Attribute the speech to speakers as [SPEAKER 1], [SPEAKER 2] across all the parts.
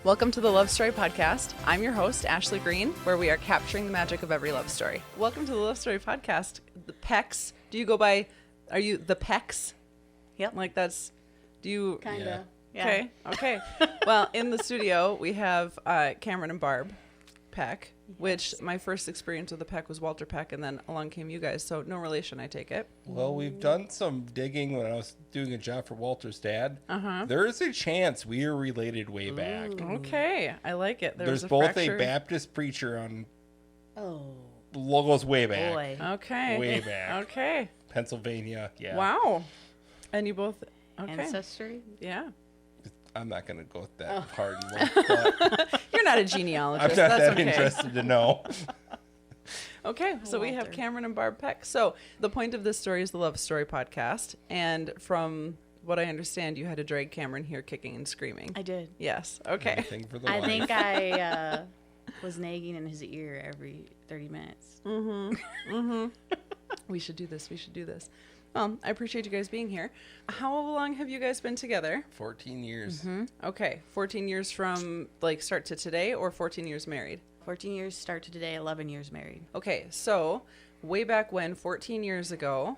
[SPEAKER 1] Welcome to the Love Story Podcast. I'm your host, Ashley Green, where we are capturing the magic of every love story. Welcome to the Love Story Podcast. The Pecks. Do you go by, are you the Pecks?
[SPEAKER 2] Yep.
[SPEAKER 1] Like that's, do you?
[SPEAKER 2] Kind of.
[SPEAKER 1] Yeah. Okay. Well, in the studio, we have Kameron and Barb Peck, which my first experience with the Peck was Walter Peck, and then along came you guys. So no relation, I take it.
[SPEAKER 3] Well, we've done some digging when I was doing a job for Walter's dad. There is a chance we are related way back.
[SPEAKER 1] Okay. I like it.
[SPEAKER 3] There's both a Baptist preacher on.
[SPEAKER 2] Oh.
[SPEAKER 3] Logos way back.
[SPEAKER 2] Boy.
[SPEAKER 1] Okay.
[SPEAKER 3] Way back.
[SPEAKER 1] Okay.
[SPEAKER 3] Pennsylvania. Yeah.
[SPEAKER 1] Wow. And you both. Okay.
[SPEAKER 2] Ancestry?
[SPEAKER 1] Yeah.
[SPEAKER 3] I'm not going to go with that hard look, but
[SPEAKER 1] You're not a genealogist.
[SPEAKER 3] I'm not
[SPEAKER 1] That's
[SPEAKER 3] that
[SPEAKER 1] okay.
[SPEAKER 3] interested to know.
[SPEAKER 1] Okay, so we have Kameron and Barb Peck. So the point of this story is the Love Story Podcast. And from what I understand, you had to drag Kameron here kicking and screaming.
[SPEAKER 2] I did.
[SPEAKER 1] Yes. Okay.
[SPEAKER 3] Anything for the
[SPEAKER 2] I
[SPEAKER 3] wife.
[SPEAKER 2] think I was nagging in his ear every 30 minutes.
[SPEAKER 1] We should do this. We should do this. Well, I appreciate you guys being here. How long have you guys been together?
[SPEAKER 3] 14 years.
[SPEAKER 1] Okay. 14 years from like start to today, or 14 years married?
[SPEAKER 2] 14 years start to today, 11 years married.
[SPEAKER 1] Okay. So way back when, 14 years ago,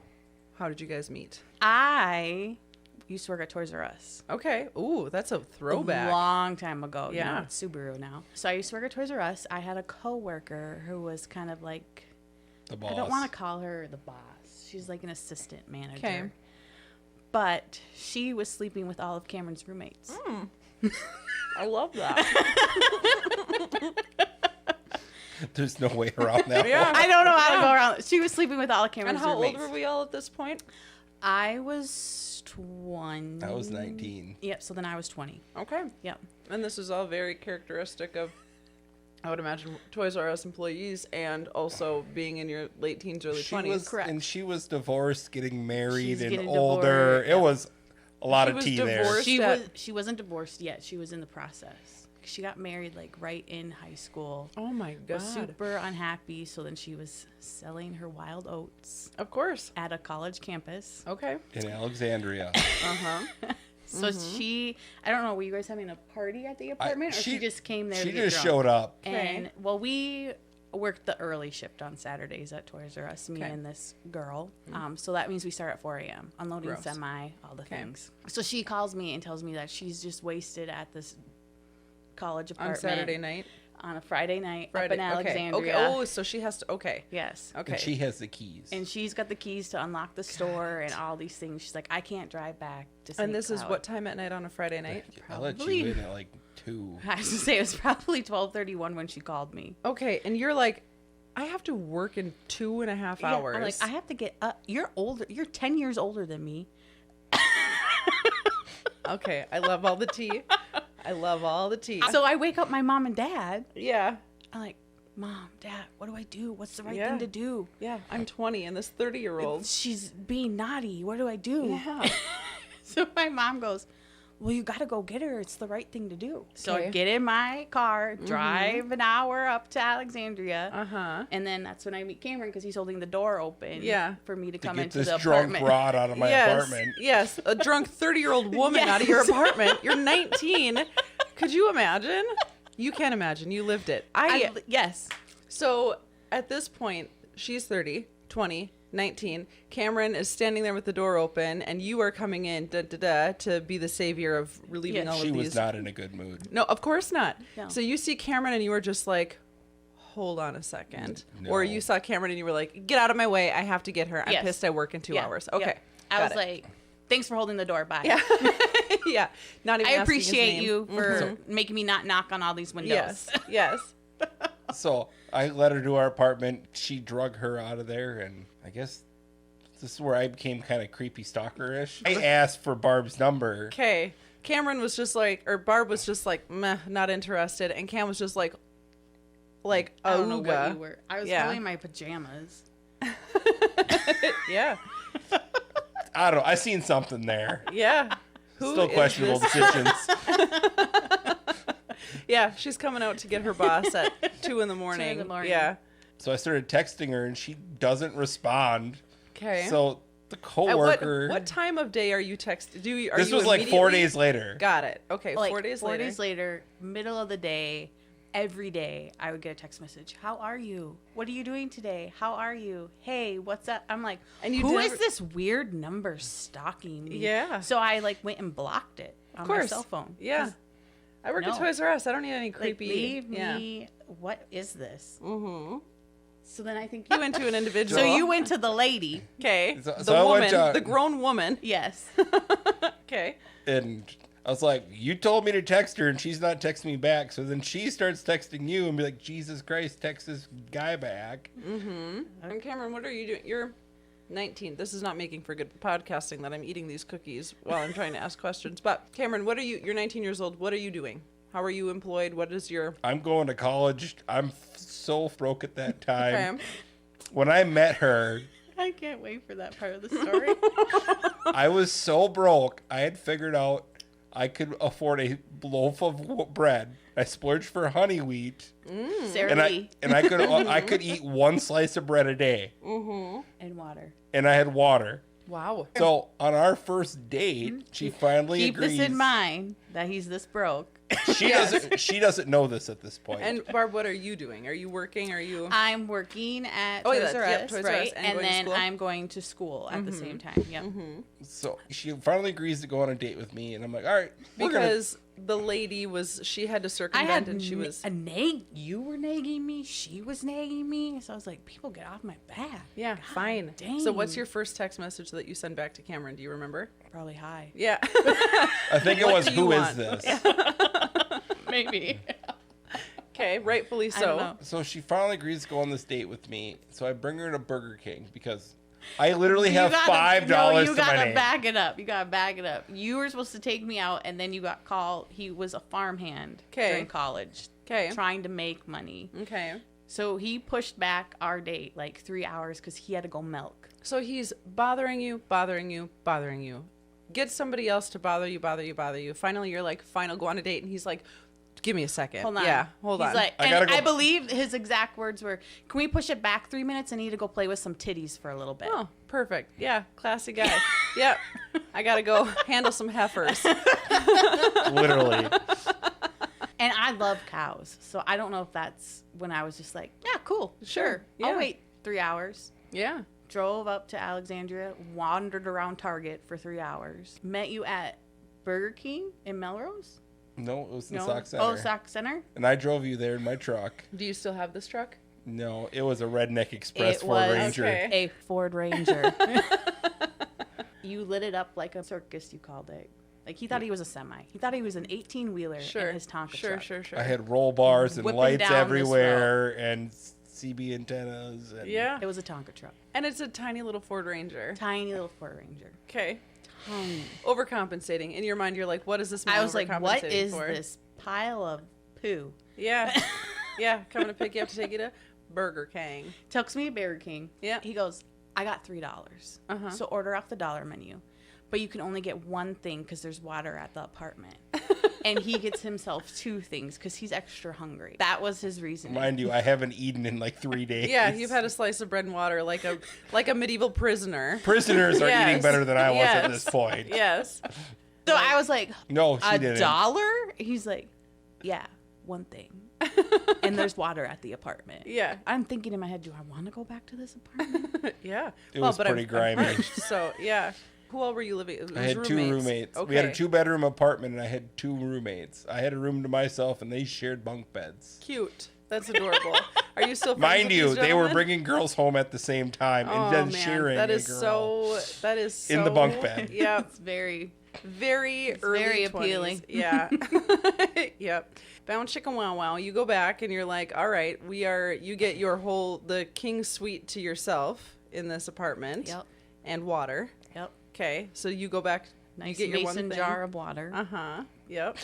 [SPEAKER 1] how did you guys meet?
[SPEAKER 2] I used to work at Toys R Us.
[SPEAKER 1] Okay. Ooh, that's a throwback.
[SPEAKER 2] A long time ago.
[SPEAKER 1] Yeah.
[SPEAKER 2] You know, it's Subaru now. So I used to work at Toys R Us. I had a coworker who was kind of like,
[SPEAKER 3] The boss.
[SPEAKER 2] I don't want to call her the boss. She's like an assistant manager.
[SPEAKER 1] Okay.
[SPEAKER 2] But she was sleeping with all of Cameron's roommates.
[SPEAKER 1] I love that.
[SPEAKER 3] There's no way around that
[SPEAKER 1] Yeah.
[SPEAKER 3] one.
[SPEAKER 2] I don't know how to go around. She was sleeping with all of Cameron's
[SPEAKER 1] And how
[SPEAKER 2] roommates.
[SPEAKER 1] old were we all at this point?
[SPEAKER 2] I was 20.
[SPEAKER 3] I was 19.
[SPEAKER 2] Yep, so then I was 20.
[SPEAKER 1] Okay.
[SPEAKER 2] Yep.
[SPEAKER 1] And this is all very characteristic of, I would imagine, Toys R Us employees, and also being in your late teens, early 20s.
[SPEAKER 2] Correct.
[SPEAKER 3] And she was divorced, getting married,
[SPEAKER 2] She's
[SPEAKER 3] and
[SPEAKER 2] getting
[SPEAKER 3] older.
[SPEAKER 2] divorced,
[SPEAKER 3] It was a lot
[SPEAKER 1] She
[SPEAKER 3] of
[SPEAKER 1] was
[SPEAKER 3] tea there.
[SPEAKER 1] divorced.
[SPEAKER 2] She wasn't divorced yet. She was in the process. She got married like right in high school.
[SPEAKER 1] Oh my God.
[SPEAKER 2] Was super unhappy, so then she was selling her wild oats
[SPEAKER 1] Of course.
[SPEAKER 2] at a college campus.
[SPEAKER 1] Okay.
[SPEAKER 3] In Alexandria.
[SPEAKER 2] So she, I don't know, were you guys having a party at the apartment, or she just came there
[SPEAKER 3] She
[SPEAKER 2] to get
[SPEAKER 3] just
[SPEAKER 2] drunk?
[SPEAKER 3] showed up.
[SPEAKER 2] And well, we worked the early shift on Saturdays at Toys R Us, me
[SPEAKER 1] Okay.
[SPEAKER 2] and this girl. So that means we start at 4 a.m. unloading
[SPEAKER 1] Gross.
[SPEAKER 2] semi, all the
[SPEAKER 1] Okay.
[SPEAKER 2] things. So she calls me and tells me that she's just wasted at this college
[SPEAKER 1] On
[SPEAKER 2] apartment
[SPEAKER 1] Saturday night?
[SPEAKER 2] on a Friday night
[SPEAKER 1] Friday.
[SPEAKER 2] up in Alexandria.
[SPEAKER 1] Okay. Oh, so she has to, okay.
[SPEAKER 2] Yes.
[SPEAKER 1] Okay.
[SPEAKER 3] And she has the keys.
[SPEAKER 2] And she's got the keys to unlock the store and all these things. She's like, I can't drive back to St.
[SPEAKER 1] And this is
[SPEAKER 2] Cloud.
[SPEAKER 1] what time at night on a Friday night?
[SPEAKER 3] I'll let
[SPEAKER 2] probably-
[SPEAKER 3] you in at like 2.
[SPEAKER 2] I was to say it was probably 12:31 when she called me.
[SPEAKER 1] Okay. And you're like, I have to work in 2.5
[SPEAKER 2] Yeah,
[SPEAKER 1] hours.
[SPEAKER 2] I'm like, I have to get up. You're older. You're 10 years older than me.
[SPEAKER 1] Okay. I love all the tea. I love all the tea.
[SPEAKER 2] So I wake up my mom and dad.
[SPEAKER 1] Yeah.
[SPEAKER 2] I'm like, Mom, Dad, what do I do? What's the right
[SPEAKER 1] Yeah.
[SPEAKER 2] thing to do?
[SPEAKER 1] Yeah. I'm 20 and this 30-year-old.
[SPEAKER 2] She's being naughty. What do I do?
[SPEAKER 1] Yeah.
[SPEAKER 2] So my mom goes, well, you got to go get her. It's the right thing to do. So
[SPEAKER 1] Okay.
[SPEAKER 2] I get in my car, drive an hour up to Alexandria.
[SPEAKER 1] Uh-huh.
[SPEAKER 2] And then that's when I meet Cameron because he's holding the door open
[SPEAKER 1] Yeah.
[SPEAKER 2] for me to
[SPEAKER 3] To
[SPEAKER 2] come
[SPEAKER 3] get
[SPEAKER 2] into
[SPEAKER 3] this
[SPEAKER 2] the
[SPEAKER 3] drunk
[SPEAKER 2] apartment.
[SPEAKER 3] broad out of my apartment.
[SPEAKER 1] Yes, a drunk 30-year-old woman
[SPEAKER 2] Yes.
[SPEAKER 1] out of your apartment. You're 19. Could you imagine? You can't imagine. You lived it.
[SPEAKER 2] Yes.
[SPEAKER 1] So at this point, she's 30, 20, 19. Cameron is standing there with the door open, and you are coming in to be the savior of relieving
[SPEAKER 2] Yes.
[SPEAKER 1] all
[SPEAKER 3] She
[SPEAKER 1] of these.
[SPEAKER 3] was not in a good mood.
[SPEAKER 1] No, of course not.
[SPEAKER 2] No.
[SPEAKER 1] So you see Cameron, and you were just like, hold on a second.
[SPEAKER 3] No.
[SPEAKER 1] Or you saw Cameron, and you were like, get out of my way. I have to get her. I'm
[SPEAKER 2] Yes.
[SPEAKER 1] pissed I work in 2
[SPEAKER 2] Yeah.
[SPEAKER 1] hours.
[SPEAKER 2] Yeah.
[SPEAKER 1] Okay.
[SPEAKER 2] I
[SPEAKER 1] Got
[SPEAKER 2] was
[SPEAKER 1] it.
[SPEAKER 2] like, thanks for holding the door. Bye.
[SPEAKER 1] Yeah. Yeah. Not even
[SPEAKER 2] I
[SPEAKER 1] asking his
[SPEAKER 2] appreciate
[SPEAKER 1] name.
[SPEAKER 2] you for making me not knock on all these windows.
[SPEAKER 1] Yes. Yes.
[SPEAKER 3] So I let her to our apartment. She drug her out of there, and I guess this is where I became kind of creepy stalker-ish. I asked for Barb's number.
[SPEAKER 1] Okay. Cameron was just like, or Barb was just like, meh, not interested. And Cam was just like
[SPEAKER 2] I don't know what you
[SPEAKER 1] ooga.
[SPEAKER 2] were. I was
[SPEAKER 1] Yeah.
[SPEAKER 2] probably in my pajamas.
[SPEAKER 1] Yeah.
[SPEAKER 3] I don't know. I seen something there.
[SPEAKER 1] Yeah. Who
[SPEAKER 3] Still
[SPEAKER 1] is
[SPEAKER 3] questionable
[SPEAKER 1] this?
[SPEAKER 3] decisions.
[SPEAKER 1] Yeah, she's coming out to get her boss at 2 in the morning.
[SPEAKER 2] 2 in the morning.
[SPEAKER 1] Yeah.
[SPEAKER 3] So I started texting her, and she doesn't respond.
[SPEAKER 1] Okay.
[SPEAKER 3] So the
[SPEAKER 1] At
[SPEAKER 3] coworker.
[SPEAKER 1] what time of day are you texting?
[SPEAKER 3] This was like 4 days later.
[SPEAKER 1] Got it. Okay,
[SPEAKER 2] Like
[SPEAKER 1] 4 days
[SPEAKER 2] 4
[SPEAKER 1] later.
[SPEAKER 2] days later, middle of the day, every day I would get a text message. How are you? What are you doing today? How are you? Hey, what's up? I'm like,
[SPEAKER 1] And you
[SPEAKER 2] who
[SPEAKER 1] never-
[SPEAKER 2] is this weird number stalking me?
[SPEAKER 1] Yeah.
[SPEAKER 2] So I like went and blocked it on my cell phone.
[SPEAKER 1] Yeah.
[SPEAKER 2] 'Cause,
[SPEAKER 1] I work at
[SPEAKER 2] No.
[SPEAKER 1] Toys R Us. I don't need any
[SPEAKER 2] like,
[SPEAKER 1] creepy.
[SPEAKER 2] leave
[SPEAKER 1] yeah.
[SPEAKER 2] me. What is this?
[SPEAKER 1] Mm-hmm.
[SPEAKER 2] So then I think
[SPEAKER 1] You went to an individual.
[SPEAKER 2] So you went to the lady.
[SPEAKER 1] Okay.
[SPEAKER 3] So
[SPEAKER 1] the
[SPEAKER 3] I
[SPEAKER 1] woman,
[SPEAKER 3] went to-
[SPEAKER 1] the grown woman.
[SPEAKER 2] Yes.
[SPEAKER 1] Okay.
[SPEAKER 3] And I was like, you told me to text her and she's not texting me back. So then she starts texting you and be like, Jesus Christ, text this guy back.
[SPEAKER 1] And Cameron, what are you doing? You're 19. This is not making for good podcasting that I'm eating these cookies while I'm trying to ask questions. But Cameron, you're 19 years old. What are you doing? How are you employed? What is your...
[SPEAKER 3] I'm going to college. I'm so broke at that time.
[SPEAKER 1] Okay.
[SPEAKER 3] When I met her,
[SPEAKER 2] I can't wait for that part of the story.
[SPEAKER 3] I was so broke. I had figured out I could afford a loaf of bread. I splurged for honey wheat,
[SPEAKER 2] Sarah
[SPEAKER 3] and
[SPEAKER 2] Lee
[SPEAKER 3] I could eat one slice of bread a day,
[SPEAKER 2] and water.
[SPEAKER 3] and I had water.
[SPEAKER 1] Wow.
[SPEAKER 3] So on our first date, she finally
[SPEAKER 2] Keep
[SPEAKER 3] agrees.
[SPEAKER 2] this in mind that he's this broke.
[SPEAKER 3] She doesn't know this at this point.
[SPEAKER 1] And Barb, what are you doing? Are you working? Are you...
[SPEAKER 2] I'm working at
[SPEAKER 1] Oh, yeah,
[SPEAKER 2] Toys R
[SPEAKER 1] yep,
[SPEAKER 2] Us,
[SPEAKER 1] Toys R Us,
[SPEAKER 2] right?
[SPEAKER 1] and
[SPEAKER 2] And
[SPEAKER 1] going to
[SPEAKER 2] then
[SPEAKER 1] school?
[SPEAKER 2] I'm going to school at the same time. Yep.
[SPEAKER 3] So she finally agrees to go on a date with me, and I'm like, all right,
[SPEAKER 1] Because the lady she had to
[SPEAKER 2] I
[SPEAKER 1] circumvent
[SPEAKER 2] had
[SPEAKER 1] and she was...
[SPEAKER 2] a nag. You were nagging me. She was nagging me. So I was like, people get off my back.
[SPEAKER 1] Yeah, fine.
[SPEAKER 2] dang.
[SPEAKER 1] So what's your first text message that you send back to Cameron? Do you remember?
[SPEAKER 2] Probably high.
[SPEAKER 1] Yeah.
[SPEAKER 3] I think it
[SPEAKER 1] What
[SPEAKER 3] was,
[SPEAKER 1] do you
[SPEAKER 3] who is
[SPEAKER 1] want?
[SPEAKER 3] this?
[SPEAKER 2] Maybe.
[SPEAKER 1] Okay, rightfully
[SPEAKER 2] I don't
[SPEAKER 1] so.
[SPEAKER 2] know.
[SPEAKER 3] So she finally agrees to go on this date with me. So I bring her to Burger King because I literally
[SPEAKER 2] You
[SPEAKER 3] have
[SPEAKER 2] gotta-
[SPEAKER 3] $5
[SPEAKER 2] no, you
[SPEAKER 3] to my
[SPEAKER 2] gotta
[SPEAKER 3] name.
[SPEAKER 2] back it up. You gotta back it up. You were supposed to take me out, and then you got called. He was a farmhand
[SPEAKER 1] 'Kay.
[SPEAKER 2] during college,
[SPEAKER 1] Okay.
[SPEAKER 2] trying to make money.
[SPEAKER 1] Okay.
[SPEAKER 2] So he pushed back our date like 3 hours because he had to go milk.
[SPEAKER 1] So he's bothering you. Get somebody else to bother you. Finally, you're like, fine, I'll go on a date. And he's like, give me a second.
[SPEAKER 2] Hold on.
[SPEAKER 1] Yeah, hold
[SPEAKER 2] He's
[SPEAKER 1] on.
[SPEAKER 2] like,
[SPEAKER 3] I
[SPEAKER 2] and
[SPEAKER 3] gotta go-
[SPEAKER 2] I believe his exact words were, "Can we push it back 3 minutes? I need to go play with some titties for a little bit."
[SPEAKER 1] Oh, perfect. Yeah, classy guy. Yep. I got to go handle some heifers.
[SPEAKER 3] Literally.
[SPEAKER 2] And I love cows, so I don't know if that's when I was just like, "Yeah, cool, sure,
[SPEAKER 1] Yeah.
[SPEAKER 2] I'll wait 3 hours."
[SPEAKER 1] Yeah.
[SPEAKER 2] Drove up to Alexandria, wandered around Target for 3 hours, met you at Burger King in Melrose.
[SPEAKER 3] No, it was in
[SPEAKER 2] No,
[SPEAKER 3] Sauk Center.
[SPEAKER 2] oh, Sauk Center.
[SPEAKER 3] And I drove you there in my truck.
[SPEAKER 1] Do you still have this truck?
[SPEAKER 3] No, it was a Redneck Express
[SPEAKER 2] It
[SPEAKER 3] Ford
[SPEAKER 2] was
[SPEAKER 3] Ranger.
[SPEAKER 1] Okay.
[SPEAKER 2] a Ford Ranger. You lit it up like a circus. You called it. Like he thought he was a semi. He thought he was an 18-wheeler
[SPEAKER 1] Sure.
[SPEAKER 2] in his Tonka
[SPEAKER 1] Sure,
[SPEAKER 2] truck.
[SPEAKER 1] sure, sure.
[SPEAKER 3] I had roll bars and
[SPEAKER 2] Whipping
[SPEAKER 3] lights
[SPEAKER 2] down this
[SPEAKER 3] everywhere and CB antennas. And
[SPEAKER 1] Yeah.
[SPEAKER 2] It was a Tonka truck.
[SPEAKER 1] And it's a tiny little Ford Ranger.
[SPEAKER 2] Tiny little Ford Ranger.
[SPEAKER 1] Okay.
[SPEAKER 2] Tiny.
[SPEAKER 1] Overcompensating. In your mind, you're like, what is this man
[SPEAKER 2] I was like, what
[SPEAKER 1] overcompensating
[SPEAKER 2] is
[SPEAKER 1] for?
[SPEAKER 2] this pile of poo?
[SPEAKER 1] Yeah. Yeah. Coming to pick you up to take you to Burger King.
[SPEAKER 2] Takes me to Burger King.
[SPEAKER 1] Yeah.
[SPEAKER 2] He goes, I got $3.
[SPEAKER 1] Uh-huh.
[SPEAKER 2] So order off the dollar menu. But you can only get one thing because there's water at the apartment. And he gets himself 2 things because he's extra hungry. That was his reasoning.
[SPEAKER 3] Mind you, I haven't eaten in like 3 days.
[SPEAKER 1] Yeah, you've had a slice of bread and water like a medieval prisoner.
[SPEAKER 3] Prisoners are
[SPEAKER 1] Yes.
[SPEAKER 3] eating better than I was at
[SPEAKER 1] Yes.
[SPEAKER 3] this point.
[SPEAKER 1] Yes.
[SPEAKER 2] So I was like,
[SPEAKER 3] No, she didn't.
[SPEAKER 2] $1? He's like, yeah, one thing. And there's water at the apartment.
[SPEAKER 1] Yeah.
[SPEAKER 2] I'm thinking in my head, do I want to go back to this apartment?
[SPEAKER 1] Yeah.
[SPEAKER 3] It was pretty grimy.
[SPEAKER 1] parched, so yeah. Who all were you living? It was
[SPEAKER 3] I had 2 roommates.
[SPEAKER 1] Okay.
[SPEAKER 3] We had a 2-bedroom apartment, and I had 2 roommates. I had a room to myself, and they shared bunk beds.
[SPEAKER 1] Cute. That's adorable. Are you still friends
[SPEAKER 3] Mind
[SPEAKER 1] with
[SPEAKER 3] you,
[SPEAKER 1] these
[SPEAKER 3] they were
[SPEAKER 1] gentlemen?
[SPEAKER 3] bringing girls home at the same time and
[SPEAKER 1] Oh
[SPEAKER 3] then
[SPEAKER 1] man,
[SPEAKER 3] sharing
[SPEAKER 1] that
[SPEAKER 3] a
[SPEAKER 1] is
[SPEAKER 3] girl.
[SPEAKER 1] that is so
[SPEAKER 3] In the bunk bed.
[SPEAKER 1] Yeah,
[SPEAKER 2] It's very,
[SPEAKER 1] very early
[SPEAKER 2] very
[SPEAKER 1] 20s.
[SPEAKER 2] appealing.
[SPEAKER 1] Yeah. Yep. Bound chicken wow wow. You go back and you're like, all right, you get the king suite to yourself in this apartment.
[SPEAKER 2] Yep.
[SPEAKER 1] And water.
[SPEAKER 2] Yep.
[SPEAKER 1] Okay, so you go back.
[SPEAKER 2] Nice
[SPEAKER 1] you get your
[SPEAKER 2] mason
[SPEAKER 1] one thing.
[SPEAKER 2] jar of water.
[SPEAKER 1] Uh-huh. Yep.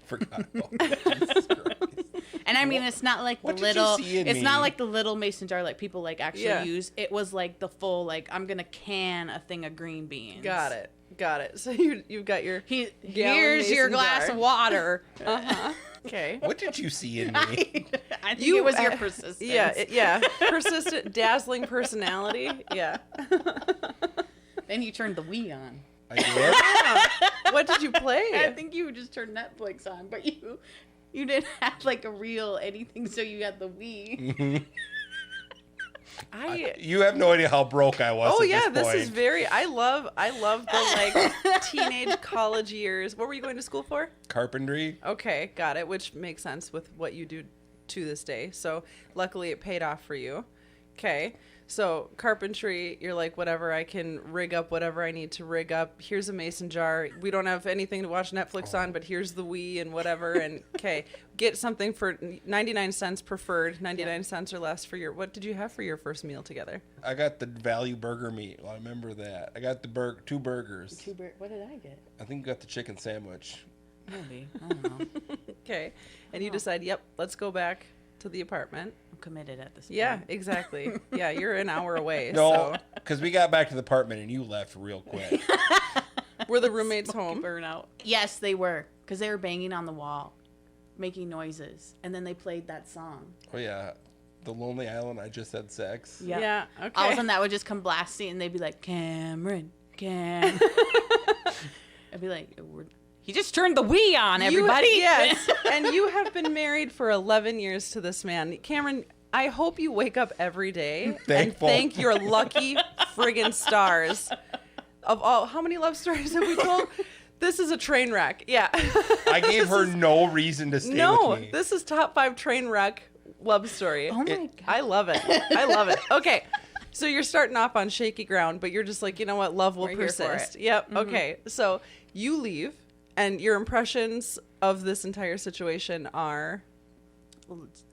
[SPEAKER 3] Forgot about that. Jesus Christ.
[SPEAKER 2] And I mean, it's not like the
[SPEAKER 3] What did you
[SPEAKER 2] little,
[SPEAKER 3] see in
[SPEAKER 2] it's
[SPEAKER 3] me?
[SPEAKER 2] not like the little mason jar like people like actually
[SPEAKER 1] Yeah.
[SPEAKER 2] use. It was like the full, like, I'm going to can a thing of green beans.
[SPEAKER 1] Got it. So you've got your
[SPEAKER 2] He,
[SPEAKER 1] Gallon
[SPEAKER 2] here's your
[SPEAKER 1] mason
[SPEAKER 2] glass
[SPEAKER 1] jar.
[SPEAKER 2] of water.
[SPEAKER 1] uh-huh. Okay.
[SPEAKER 3] What did you see in me?
[SPEAKER 2] I think it was your persistence.
[SPEAKER 1] Yeah, persistent, dazzling personality. Yeah.
[SPEAKER 2] Then you turned the Wii on.
[SPEAKER 3] I did.
[SPEAKER 1] What did you play?
[SPEAKER 2] I think you just turned Netflix on, but you didn't have like a real anything, so you had the Wii.
[SPEAKER 3] You have no idea how broke I was.
[SPEAKER 1] Oh
[SPEAKER 3] at
[SPEAKER 1] yeah,
[SPEAKER 3] this
[SPEAKER 1] this
[SPEAKER 3] point.
[SPEAKER 1] is very. I love the like teenage college years. What were you going to school for?
[SPEAKER 3] Carpentry.
[SPEAKER 1] Okay, got it. Which makes sense with what you do to this day. So luckily it paid off for you. Okay. So carpentry, you're like, whatever, I can rig up whatever I need to rig up. Here's a mason jar. We don't have anything to watch Netflix on, but here's the Wii and whatever. And okay, get something for 99 cents preferred, 99 cents or less for your, what did you have for your first meal together?
[SPEAKER 3] I got the value burger meat. Well, I remember that. I got the two burgers.
[SPEAKER 2] What did I get?
[SPEAKER 3] I think you got the chicken sandwich.
[SPEAKER 2] Maybe. I don't know.
[SPEAKER 1] Okay. And you decide, yep, let's go back to the apartment.
[SPEAKER 2] I'm committed at this point.
[SPEAKER 1] Yeah, exactly. Yeah, you're an hour away.
[SPEAKER 3] No,
[SPEAKER 1] So
[SPEAKER 3] because we got back to the apartment and you left real quick.
[SPEAKER 1] were the roommates home?
[SPEAKER 2] Burnout. Yes, they were. Because they were banging on the wall, making noises. And then they played that song.
[SPEAKER 3] Oh, yeah. The Lonely Island, I Just Had Sex.
[SPEAKER 2] Yep.
[SPEAKER 1] Yeah, okay.
[SPEAKER 2] All of a sudden that would just come blasting and they'd be like, Cameron. I'd be like, he just turned the Wii on, everybody.
[SPEAKER 1] Yes, and you have been married for 11 years to this man. Cameron, I hope you wake up every day
[SPEAKER 3] Thankful.
[SPEAKER 1] and thank your lucky friggin' stars. Of all, how many love stories have we told? This is a train wreck. Yeah.
[SPEAKER 3] I gave her no reason to stay with me.
[SPEAKER 1] This is top 5 train wreck love story.
[SPEAKER 2] Oh my God.
[SPEAKER 1] I love it. I love it. Okay. So you're starting off on shaky ground, but you're just like, you know what? Love will
[SPEAKER 2] We're here for
[SPEAKER 1] persist.
[SPEAKER 2] it.
[SPEAKER 1] Yep. Mm-hmm. Okay. So you leave, and your impressions of this entire situation are
[SPEAKER 2] Well, it's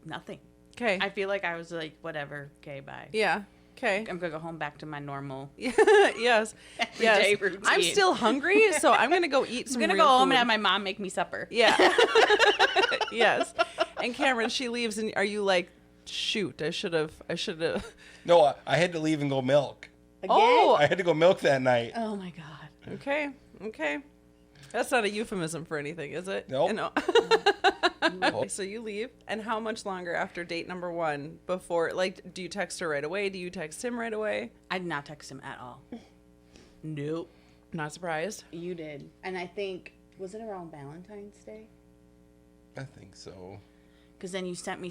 [SPEAKER 2] nothing.
[SPEAKER 1] okay.
[SPEAKER 2] I feel like I was like, whatever. Okay, bye.
[SPEAKER 1] Yeah. Okay.
[SPEAKER 2] I'm going to go home back to my normal.
[SPEAKER 1] Yes.
[SPEAKER 2] Everyday
[SPEAKER 1] Yes.
[SPEAKER 2] routine.
[SPEAKER 1] I'm still hungry, so I'm gonna go eat some.
[SPEAKER 2] I'm going to
[SPEAKER 1] real
[SPEAKER 2] go home
[SPEAKER 1] food.
[SPEAKER 2] and have my mom make me supper.
[SPEAKER 1] Yeah. Yes. And Cameron, she leaves, and are you like, shoot? I should have.
[SPEAKER 3] No, I had to leave and go milk.
[SPEAKER 2] Again?
[SPEAKER 1] Oh.
[SPEAKER 3] I had to go milk that night.
[SPEAKER 2] Oh, my God.
[SPEAKER 1] Okay. Okay. That's not a euphemism for anything, is it?
[SPEAKER 3] Nope.
[SPEAKER 1] No. So you leave, and how much longer after date number 1 before, like, do you text her right away? Do you text him right away?
[SPEAKER 2] I did not text him at all. Nope.
[SPEAKER 1] Not surprised.
[SPEAKER 2] You did. And I think, was it around Valentine's Day?
[SPEAKER 3] I think so.
[SPEAKER 2] Because then you sent me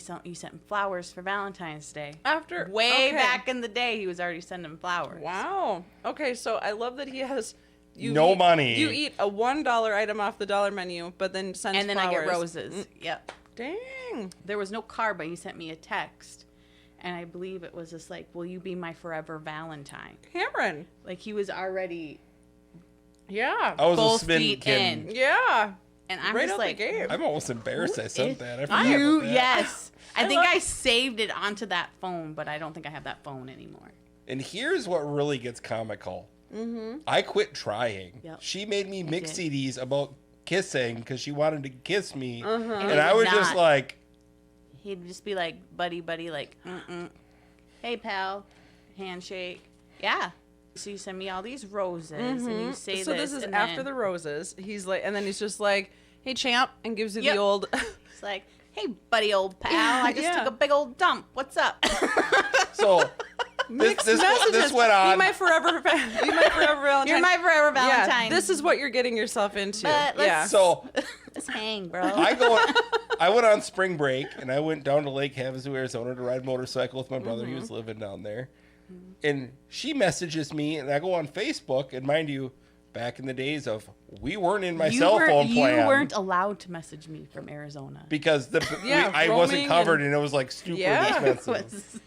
[SPEAKER 2] flowers for Valentine's Day.
[SPEAKER 1] After
[SPEAKER 2] Way
[SPEAKER 1] okay.
[SPEAKER 2] back in the day, he was already sending flowers.
[SPEAKER 1] Wow. Okay, so I love that he has.
[SPEAKER 3] No money.
[SPEAKER 1] You eat a $1 item off the dollar menu, but then send
[SPEAKER 2] And then
[SPEAKER 1] flowers.
[SPEAKER 2] I get roses. Yep.
[SPEAKER 1] Dang.
[SPEAKER 2] There was no card, but he sent me a text. And I believe it was just like, will you be my forever Valentine?
[SPEAKER 1] Cameron.
[SPEAKER 2] Like, he was already
[SPEAKER 1] Yeah.
[SPEAKER 3] I was
[SPEAKER 2] both
[SPEAKER 3] a spin
[SPEAKER 2] feet
[SPEAKER 3] kid.
[SPEAKER 2] in.
[SPEAKER 1] Yeah.
[SPEAKER 2] And I'm
[SPEAKER 1] right
[SPEAKER 2] just
[SPEAKER 1] out
[SPEAKER 2] like,
[SPEAKER 1] the game.
[SPEAKER 3] I'm almost embarrassed I sent
[SPEAKER 2] It-
[SPEAKER 3] that. I forgot
[SPEAKER 2] you,
[SPEAKER 3] about that.
[SPEAKER 2] yes. I think
[SPEAKER 1] love-
[SPEAKER 2] I saved it onto that phone, but I don't think I have that phone anymore.
[SPEAKER 3] And here's what really gets comical. Mm-hmm. I quit trying.
[SPEAKER 2] Yep.
[SPEAKER 3] She made me mix
[SPEAKER 2] did.
[SPEAKER 3] CDs about kissing because she wanted to kiss me.
[SPEAKER 2] And
[SPEAKER 3] And
[SPEAKER 2] he
[SPEAKER 3] I
[SPEAKER 2] would
[SPEAKER 3] was just
[SPEAKER 2] not.
[SPEAKER 3] like,
[SPEAKER 2] He'd just be like, buddy, like, hey, pal, handshake. Yeah. So you send me all these roses, and you say
[SPEAKER 1] So this is
[SPEAKER 2] and
[SPEAKER 1] after
[SPEAKER 2] then
[SPEAKER 1] the roses. He's like, and then he's just like, "Hey, champ," and gives you
[SPEAKER 2] Yep.
[SPEAKER 1] the old.
[SPEAKER 2] It's like, hey, buddy, old pal, I just
[SPEAKER 1] Yeah.
[SPEAKER 2] took a big old dump. What's up?
[SPEAKER 3] so
[SPEAKER 1] Mixed
[SPEAKER 3] this
[SPEAKER 1] messages.
[SPEAKER 3] went on.
[SPEAKER 1] Be my forever Valentine.
[SPEAKER 2] You're my forever Valentine.
[SPEAKER 1] Yeah, this is what you're getting yourself into.
[SPEAKER 2] But let's-
[SPEAKER 1] Yeah.
[SPEAKER 3] So
[SPEAKER 2] Let's hang, bro.
[SPEAKER 3] I went on spring break and I went down to Lake Havasu, Arizona to ride motorcycle with my brother. He was living down there. And she messages me and I go on Facebook, and mind you, back in the days of we weren't in my cell phone plan.
[SPEAKER 2] You weren't allowed to message me from Arizona.
[SPEAKER 3] because
[SPEAKER 1] Yeah,
[SPEAKER 3] I wasn't
[SPEAKER 1] roaming
[SPEAKER 3] covered
[SPEAKER 1] and-
[SPEAKER 3] and it was like stupid
[SPEAKER 1] Yeah.
[SPEAKER 3] expensive.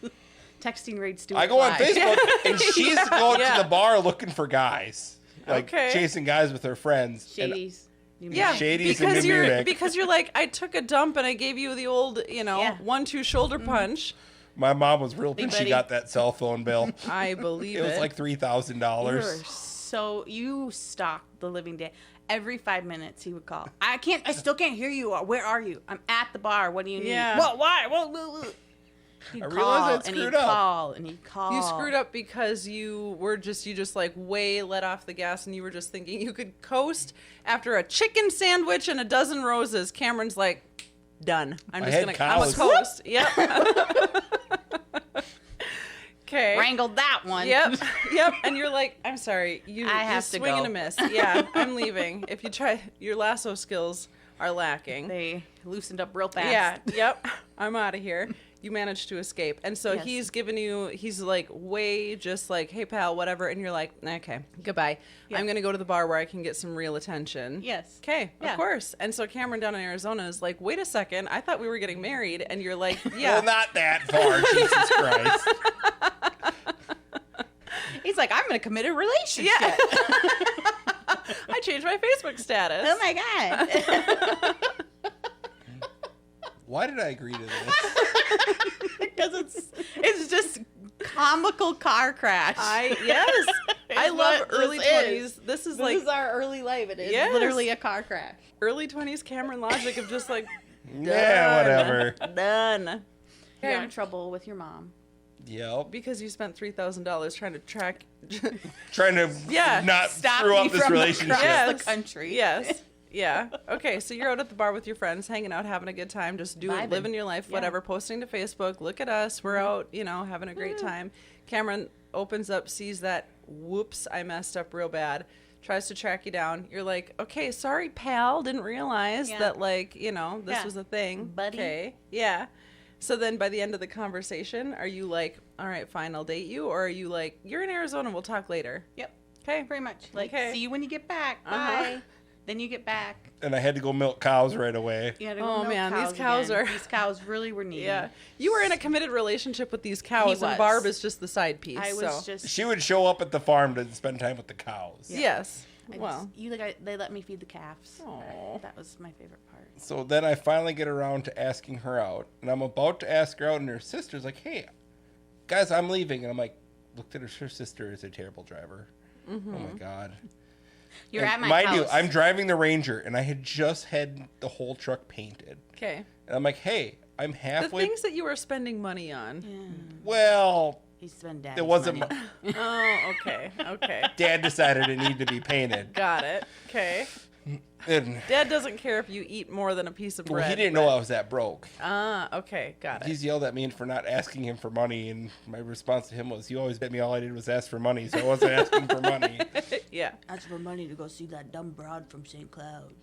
[SPEAKER 2] Texting rates do
[SPEAKER 3] I go on
[SPEAKER 2] apply.
[SPEAKER 3] Facebook and she's going
[SPEAKER 1] Yeah.
[SPEAKER 3] to the bar looking for guys. Like
[SPEAKER 1] Okay.
[SPEAKER 3] chasing guys with her friends. And
[SPEAKER 2] Shadies. You mean-
[SPEAKER 1] Yeah,
[SPEAKER 3] Shadies in
[SPEAKER 1] because
[SPEAKER 3] New
[SPEAKER 1] you're
[SPEAKER 3] Munich.
[SPEAKER 1] because you're like, I took a dump and I gave you the old,
[SPEAKER 2] Yeah.
[SPEAKER 1] 1-2 shoulder punch.
[SPEAKER 3] my mom was real
[SPEAKER 2] Big
[SPEAKER 3] pissed she
[SPEAKER 2] buddy.
[SPEAKER 3] got that cell phone bill.
[SPEAKER 1] I believe
[SPEAKER 3] It was like
[SPEAKER 2] You
[SPEAKER 3] $3,000.
[SPEAKER 2] you stalked the living day. Every 5 minutes he would call. I still can't hear you. Where are you? I'm at the bar. What do you need?
[SPEAKER 1] Yeah.
[SPEAKER 2] What? Why? What? He'd
[SPEAKER 3] I realized
[SPEAKER 2] call
[SPEAKER 3] I'd
[SPEAKER 2] and he'd
[SPEAKER 3] screwed up.
[SPEAKER 2] call and he'd call.
[SPEAKER 1] You screwed up because you just like way let off the gas, and you were just thinking you could coast after a chicken sandwich and a dozen roses. Cameron's like, done. I'm
[SPEAKER 3] I
[SPEAKER 1] just
[SPEAKER 3] had
[SPEAKER 1] I'm a
[SPEAKER 3] cows.
[SPEAKER 1] coast. Yep. Okay.
[SPEAKER 2] Wrangled that one.
[SPEAKER 1] Yep. Yep. And you're like, I'm sorry. You
[SPEAKER 2] have to
[SPEAKER 1] swing
[SPEAKER 2] go.
[SPEAKER 1] and a miss. Yeah, I'm leaving. If you try, your lasso skills are lacking.
[SPEAKER 2] They loosened up real fast.
[SPEAKER 1] Yeah. Yep. I'm out of here. You managed to escape. And so
[SPEAKER 2] Yes.
[SPEAKER 1] he's like way just like, hey, pal, whatever. And you're like, okay, goodbye.
[SPEAKER 2] Yeah.
[SPEAKER 1] I'm going to go to the bar where I can get some real attention.
[SPEAKER 2] Yes.
[SPEAKER 1] Okay,
[SPEAKER 2] Yeah.
[SPEAKER 1] of course. And so Cameron down in Arizona is like, wait a second. I thought we were getting married. And you're like, yeah.
[SPEAKER 3] Well, not that far, Jesus Christ.
[SPEAKER 2] He's like, I'm going to commit a relationship.
[SPEAKER 1] Yeah. I changed my Facebook status.
[SPEAKER 2] Oh my God.
[SPEAKER 3] Why did I agree to this?
[SPEAKER 2] Because it's just comical car crash.
[SPEAKER 1] Yes. I love
[SPEAKER 2] what
[SPEAKER 1] early
[SPEAKER 2] this
[SPEAKER 1] 20s.
[SPEAKER 2] is.
[SPEAKER 1] This is
[SPEAKER 2] This
[SPEAKER 1] like
[SPEAKER 2] is our early life. It is
[SPEAKER 1] Yes.
[SPEAKER 2] literally a car crash.
[SPEAKER 1] early 20s Cameron logic of just like,
[SPEAKER 3] Yeah, whatever.
[SPEAKER 1] done.
[SPEAKER 2] You got in trouble with your mom.
[SPEAKER 3] Yep.
[SPEAKER 1] Because you spent $3,000 trying to track.
[SPEAKER 3] Trying to
[SPEAKER 1] Yeah,
[SPEAKER 3] not
[SPEAKER 2] Stop
[SPEAKER 3] screw
[SPEAKER 2] me
[SPEAKER 3] up this
[SPEAKER 2] from
[SPEAKER 3] relationship.
[SPEAKER 2] across
[SPEAKER 1] Yes.
[SPEAKER 2] the country.
[SPEAKER 1] Yes. Yeah. Okay. So you're out at the bar with your friends, hanging out, having a good time, just doing,
[SPEAKER 2] Vibing.
[SPEAKER 1] living your life,
[SPEAKER 2] Yeah.
[SPEAKER 1] whatever, posting to Facebook. Look at us. We're out, having a great time. Cameron opens up, sees that, whoops, I messed up real bad. Tries to track you down. You're like, okay, sorry, pal. Didn't realize
[SPEAKER 2] Yeah.
[SPEAKER 1] that, this
[SPEAKER 2] Yeah.
[SPEAKER 1] was a thing.
[SPEAKER 2] Buddy.
[SPEAKER 1] Okay. Yeah. So then by the end of the conversation, are you like, all right, fine, I'll date you? Or are you like, you're in Arizona, we'll talk later?
[SPEAKER 2] Yep.
[SPEAKER 1] Okay.
[SPEAKER 2] Pretty much. Like,
[SPEAKER 1] Okay.
[SPEAKER 2] see you when you get back. Bye.
[SPEAKER 1] Uh-huh.
[SPEAKER 2] Then you get back.
[SPEAKER 3] And I had to go milk cows right away.
[SPEAKER 2] You had to go
[SPEAKER 1] Oh,
[SPEAKER 2] milk
[SPEAKER 1] man, these cows
[SPEAKER 2] again.
[SPEAKER 1] are-
[SPEAKER 2] These cows really were needy.
[SPEAKER 1] Yeah. You were in a committed relationship with these cows,
[SPEAKER 2] He
[SPEAKER 1] and
[SPEAKER 2] was.
[SPEAKER 1] Barb is just the side piece.
[SPEAKER 2] I was
[SPEAKER 1] so.
[SPEAKER 2] just.
[SPEAKER 3] She would show up at the farm to spend time with the cows.
[SPEAKER 1] Yes.
[SPEAKER 2] I
[SPEAKER 1] Well.
[SPEAKER 2] they let me feed the calves.
[SPEAKER 1] Aw.
[SPEAKER 2] That was my favorite part.
[SPEAKER 3] So then I finally get around to asking her out. And I'm about to ask her out, and her sister's like, hey, guys, I'm leaving. And I'm like, looked at her. Her sister is a terrible driver.
[SPEAKER 1] Mm-hmm.
[SPEAKER 3] Oh, my God.
[SPEAKER 2] You're
[SPEAKER 3] And
[SPEAKER 2] at my
[SPEAKER 3] mind
[SPEAKER 2] house.
[SPEAKER 3] you, I'm driving the Ranger, and I had just had the whole truck painted.
[SPEAKER 1] Okay.
[SPEAKER 3] And I'm like, hey, I'm
[SPEAKER 1] The
[SPEAKER 3] halfway.
[SPEAKER 1] things that you were spending money on.
[SPEAKER 2] Yeah.
[SPEAKER 3] Well,
[SPEAKER 2] He's spent daddy's
[SPEAKER 3] it wasn't.
[SPEAKER 2] money.
[SPEAKER 1] Oh, okay. Okay.
[SPEAKER 3] Dad decided it needed to be painted.
[SPEAKER 1] Got it. Okay.
[SPEAKER 3] And,
[SPEAKER 1] Dad doesn't care if you eat more than a piece of bread.
[SPEAKER 3] well, he didn't know I was that broke.
[SPEAKER 1] Ah, okay. Got it.
[SPEAKER 3] He's yelled at me for not asking him for money, and my response to him was, "You always bet me all I did was ask for money, so I wasn't asking for money."
[SPEAKER 1] Yeah.
[SPEAKER 2] Ask for money to go see that dumb broad from St. Cloud.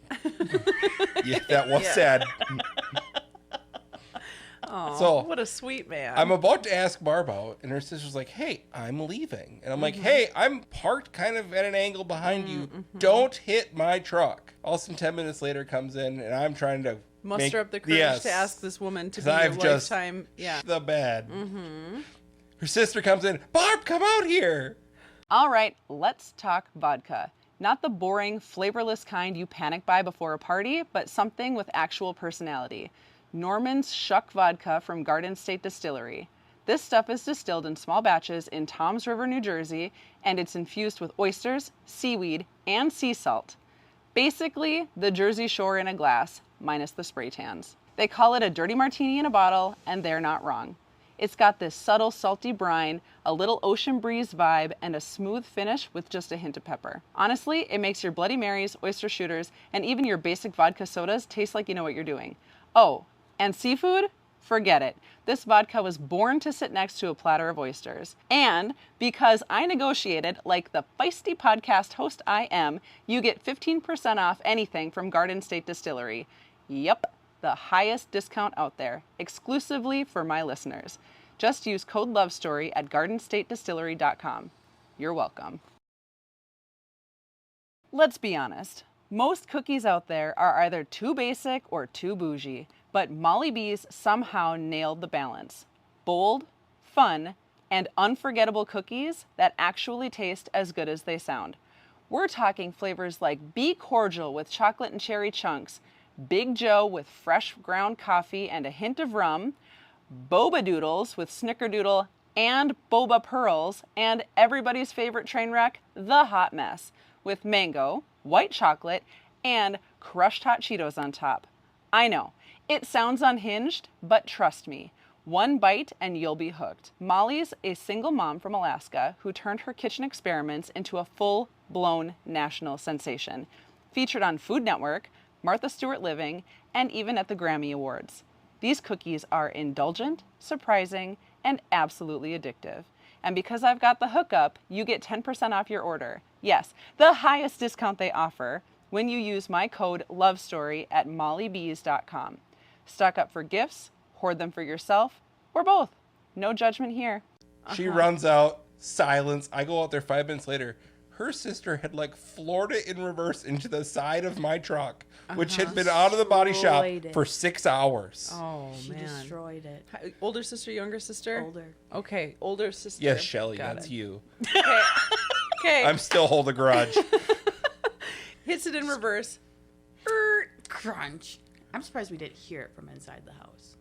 [SPEAKER 3] Yeah, that was
[SPEAKER 1] Yeah.
[SPEAKER 3] said.
[SPEAKER 1] Oh,
[SPEAKER 3] So,
[SPEAKER 1] what a sweet man.
[SPEAKER 3] I'm about to ask Barb out, and her sister's like, "Hey, I'm leaving," and I'm like,
[SPEAKER 1] Mm-hmm.
[SPEAKER 3] "Hey, I'm parked kind of at an angle behind you. Don't hit my truck." All of a sudden, 10 minutes later comes in, and I'm trying to
[SPEAKER 1] Muster up the courage to ask this woman to be
[SPEAKER 3] 'Cause
[SPEAKER 1] your
[SPEAKER 3] I've just
[SPEAKER 1] lifetime. Yeah.
[SPEAKER 3] the bed. Mm-hmm. Her sister comes in. Barb, come out here.
[SPEAKER 4] All right, let's talk vodka. Not the boring, flavorless kind you panic buy before a party, but something with actual personality. Norman's Shuck Vodka from Garden State Distillery. This stuff is distilled in small batches in Toms River, New Jersey, and it's infused with oysters, seaweed, and sea salt. Basically, the Jersey Shore in a glass, minus the spray tans. They call it a dirty martini in a bottle, and they're not wrong. It's got this subtle salty brine, a little ocean breeze vibe, and a smooth finish with just a hint of pepper. Honestly, it makes your Bloody Marys, oyster shooters, and even your basic vodka sodas taste like you know what you're doing. Oh, and seafood? Forget it. This vodka was born to sit next to a platter of oysters. And because I negotiated like the feisty podcast host I am, you get 15% off anything from Garden State Distillery. Yep, the highest discount out there, exclusively for my listeners. Just use code LOVESTORY at gardenstatedistillery.com. You're welcome. Let's be honest. Most cookies out there are either too basic or too bougie, but Molly B's somehow nailed the balance. Bold, fun, and unforgettable cookies that actually taste as good as they sound. We're talking flavors like Be Cordial with chocolate and cherry chunks, Big Joe with fresh ground coffee and a hint of rum, Boba Doodles with Snickerdoodle and Boba Pearls, and everybody's favorite train wreck, the Hot Mess, with mango, white chocolate, and crushed hot Cheetos on top. I know, it sounds unhinged, but trust me, one bite and you'll be hooked. Molly's a single mom from Alaska who turned her kitchen experiments into a full-blown national sensation. Featured on Food Network, Martha Stewart Living, and even at the Grammy Awards. These cookies are indulgent, surprising, and absolutely addictive. And because I've got the hookup, you get 10% off your order. Yes, the highest discount they offer when you use my code LOVESTORY at mollybees.com. Stock up for gifts, hoard them for yourself, or both. No judgment here.
[SPEAKER 3] She runs out, silence. I go out there 5 minutes later. Her sister had like floored it in reverse into the side of my truck, which had been out of the body shop
[SPEAKER 2] Destroyed it.
[SPEAKER 3] for 6 hours.
[SPEAKER 1] Oh,
[SPEAKER 2] She
[SPEAKER 1] man.
[SPEAKER 2] destroyed it.
[SPEAKER 1] Older sister, younger sister?
[SPEAKER 2] Older.
[SPEAKER 1] Okay, older sister.
[SPEAKER 3] Yes, Shelly,
[SPEAKER 1] Got
[SPEAKER 3] that's
[SPEAKER 1] it.
[SPEAKER 3] you.
[SPEAKER 1] Okay.
[SPEAKER 3] I'm still hold a grudge.
[SPEAKER 1] Hits it in reverse.
[SPEAKER 2] Crunch. I'm surprised we didn't hear it from inside the house.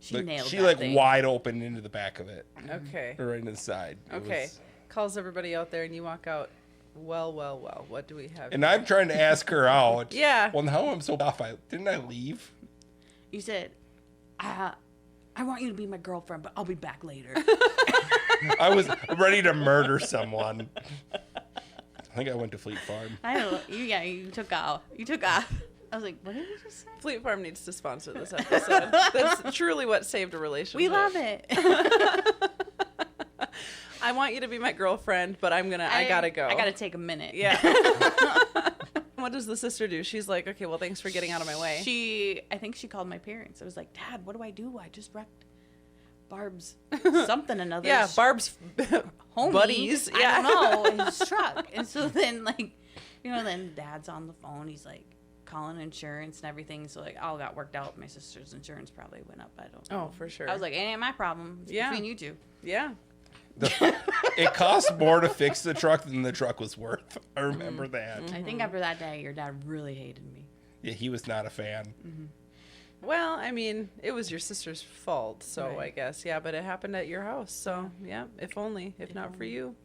[SPEAKER 2] She
[SPEAKER 3] Like,
[SPEAKER 2] nailed
[SPEAKER 3] she
[SPEAKER 2] that
[SPEAKER 3] like
[SPEAKER 2] thing.
[SPEAKER 3] wide open into the back of it,
[SPEAKER 1] Okay.
[SPEAKER 3] or right into the side. It
[SPEAKER 1] Okay.
[SPEAKER 3] was-
[SPEAKER 1] Calls everybody out there and you walk out. Well. What do we have?
[SPEAKER 3] And I'm trying to ask her out.
[SPEAKER 1] Yeah.
[SPEAKER 3] Well, now I'm so off. Didn't I leave?
[SPEAKER 2] You said, I want you to be my girlfriend, but I'll be back later.
[SPEAKER 3] I was ready to murder someone. I think I went to Fleet Farm.
[SPEAKER 2] I don't know. You took off. You took off. I was like, what did you just say?
[SPEAKER 1] Fleet Farm needs to sponsor this episode. That's truly what saved a relationship.
[SPEAKER 2] We love it.
[SPEAKER 1] I want you to be my girlfriend, but I gotta go.
[SPEAKER 2] I gotta take a minute.
[SPEAKER 1] Yeah. What does the sister do? She's like, okay, well, thanks for getting out of my way.
[SPEAKER 2] I think she called my parents. I was like, Dad, what do? I just wrecked Barb's something another.
[SPEAKER 1] Yeah, Barb's
[SPEAKER 2] homie,
[SPEAKER 1] buddies. Yeah.
[SPEAKER 2] I don't know, his truck. And so then, like, then Dad's on the phone. He's like calling insurance and everything. So like, all got worked out. My sister's insurance probably went up. I don't know.
[SPEAKER 1] Oh, for sure.
[SPEAKER 2] I was like, it ain't my problem. It's between you two.
[SPEAKER 1] Yeah.
[SPEAKER 3] It cost more to fix the truck than the truck was worth. I remember that.
[SPEAKER 2] I think after that day, your dad really hated me.
[SPEAKER 3] Yeah, he was not a fan.
[SPEAKER 1] Well, I mean, it was your sister's fault, so
[SPEAKER 2] Right.
[SPEAKER 1] I guess, yeah, but it happened at your house, so yeah, if only, if not for you.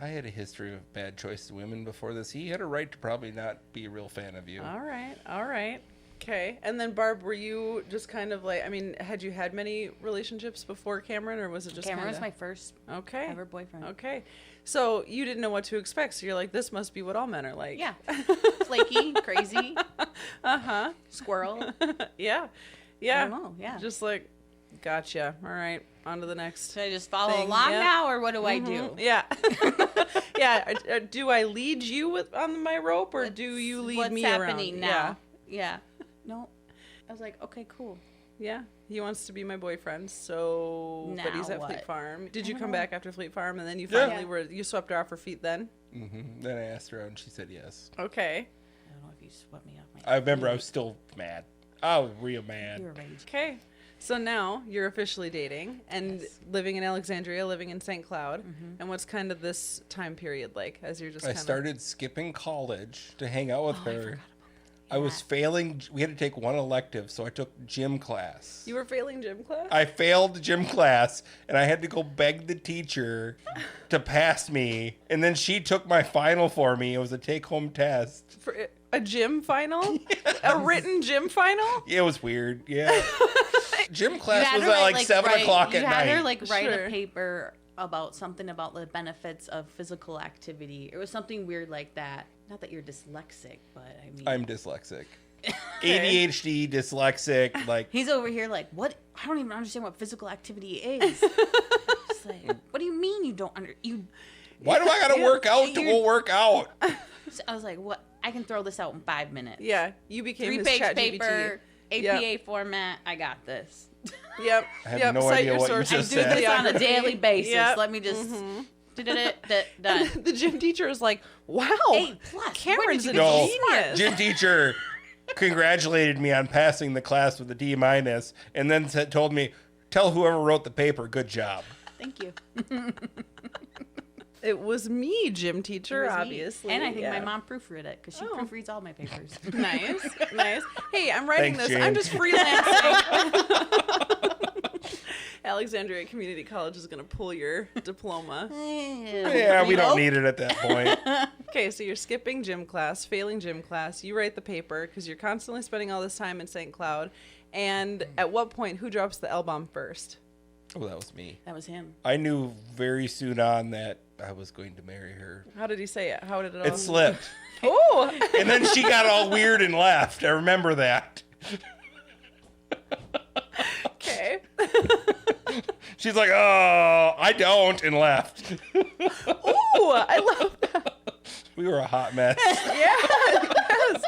[SPEAKER 3] I had a history of bad choices of women before this. He had a right to probably not be a real fan of you.
[SPEAKER 1] All right. Okay. And then, Barb, were you just kind of like, I mean, had you had many relationships before Cameron, or was it just
[SPEAKER 2] Cameron was
[SPEAKER 1] kinda...
[SPEAKER 2] my first
[SPEAKER 1] Okay.
[SPEAKER 2] ever boyfriend.
[SPEAKER 1] Okay. So you didn't know what to expect, so you're like, this must be what all men are like.
[SPEAKER 2] Yeah. Flaky, crazy,
[SPEAKER 1] Uh-huh.
[SPEAKER 2] squirrel.
[SPEAKER 1] Yeah.
[SPEAKER 2] I don't know, yeah.
[SPEAKER 1] Just like, gotcha. All right. On to the next.
[SPEAKER 2] Should I just follow
[SPEAKER 1] thing,
[SPEAKER 2] along
[SPEAKER 1] yeah.
[SPEAKER 2] now, or what do I do?
[SPEAKER 1] Yeah. Yeah. Do I lead you on my rope, or do you lead
[SPEAKER 2] What's
[SPEAKER 1] me
[SPEAKER 2] happening
[SPEAKER 1] around?
[SPEAKER 2] now? Yeah. No. I was like, okay, cool.
[SPEAKER 1] Yeah. He wants to be my boyfriend, so but he's
[SPEAKER 2] Now
[SPEAKER 1] at Fleet
[SPEAKER 2] what?
[SPEAKER 1] Farm. Did you
[SPEAKER 2] don't
[SPEAKER 1] come
[SPEAKER 2] know.
[SPEAKER 1] back after Fleet Farm, and then you
[SPEAKER 3] Yeah.
[SPEAKER 1] finally you swept her off her feet then?
[SPEAKER 3] Then I asked her out and she said yes.
[SPEAKER 1] Okay.
[SPEAKER 2] I don't know if you swept me off my
[SPEAKER 3] I remember I was still mad. I was real mad.
[SPEAKER 2] You were raging.
[SPEAKER 1] Okay. So now you're officially dating and living in Alexandria, living in St. Cloud. And what's kind of this time period like as you're just
[SPEAKER 3] I
[SPEAKER 1] kind
[SPEAKER 3] started skipping college to hang out with
[SPEAKER 1] I
[SPEAKER 3] her.
[SPEAKER 1] forgot
[SPEAKER 3] I was failing. We had to take one elective, so I took gym class.
[SPEAKER 1] You were failing gym class?
[SPEAKER 3] I failed gym class, and I had to go beg the teacher to pass me. And then she took my final for me. It was a take-home test.
[SPEAKER 1] For a gym final? A written gym final?
[SPEAKER 3] It was weird. Yeah. Gym class
[SPEAKER 2] had
[SPEAKER 3] was
[SPEAKER 2] her
[SPEAKER 3] at like 7 o'clock
[SPEAKER 2] you
[SPEAKER 3] at
[SPEAKER 2] had
[SPEAKER 3] night.
[SPEAKER 2] her like write
[SPEAKER 1] Sure.
[SPEAKER 2] a paper about something about the benefits of physical activity. It was something weird like that. Not that you're dyslexic, but I mean,
[SPEAKER 3] I'm dyslexic. ADHD, dyslexic, like
[SPEAKER 2] he's over here like, what? I don't even understand what physical activity is. It's like, what do you mean you don't
[SPEAKER 3] why do I gotta work out to go work out?
[SPEAKER 2] So I was like, what? I can throw this out in 5 minutes.
[SPEAKER 1] Yeah, you became his
[SPEAKER 2] 3-page
[SPEAKER 1] ChatGPT.
[SPEAKER 2] paper, APA
[SPEAKER 1] Yep.
[SPEAKER 2] format. I got this.
[SPEAKER 1] Yep.
[SPEAKER 3] I have
[SPEAKER 1] yep.
[SPEAKER 3] no
[SPEAKER 1] Cite
[SPEAKER 3] idea
[SPEAKER 1] your
[SPEAKER 3] what you
[SPEAKER 1] sources.
[SPEAKER 3] just
[SPEAKER 2] I do
[SPEAKER 3] said.
[SPEAKER 2] this on a daily basis.
[SPEAKER 1] Yep.
[SPEAKER 2] Let me just done.
[SPEAKER 1] The gym teacher is like, wow,
[SPEAKER 2] A+.
[SPEAKER 1] Cameron's a
[SPEAKER 2] Where did
[SPEAKER 3] No,
[SPEAKER 2] you get
[SPEAKER 1] genius.
[SPEAKER 3] gym teacher congratulated me on passing the class with a D-, and then told me, tell whoever wrote the paper, good job.
[SPEAKER 2] Thank you.
[SPEAKER 1] It was me, gym
[SPEAKER 2] It
[SPEAKER 1] teacher,
[SPEAKER 2] was me.
[SPEAKER 1] obviously.
[SPEAKER 2] And I think my
[SPEAKER 1] yeah.
[SPEAKER 2] mom proofread it because she
[SPEAKER 1] Oh.
[SPEAKER 2] proofreads all my papers.
[SPEAKER 1] Nice, nice. Hey, I'm writing
[SPEAKER 3] Thanks,
[SPEAKER 1] this. I'm
[SPEAKER 3] Jan.
[SPEAKER 1] just freelancing. Alexandria Community College is going to pull your diploma.
[SPEAKER 3] Yeah, we don't need it at that point.
[SPEAKER 1] Okay, so you're skipping gym class, failing gym class. You write the paper because you're constantly spending all this time in St. Cloud. And at what point, who drops the L-bomb first?
[SPEAKER 3] Oh, that was me.
[SPEAKER 2] That was him.
[SPEAKER 3] I knew very soon on that I was going to marry her.
[SPEAKER 1] How did he say it? How did it all?
[SPEAKER 3] It slipped.
[SPEAKER 1] Oh!
[SPEAKER 3] And then she got all weird and left. I remember that.
[SPEAKER 1] Okay.
[SPEAKER 3] She's She's like, oh, I don't, and left.
[SPEAKER 1] Ooh, I love that.
[SPEAKER 3] We were a hot mess.
[SPEAKER 1] Yes.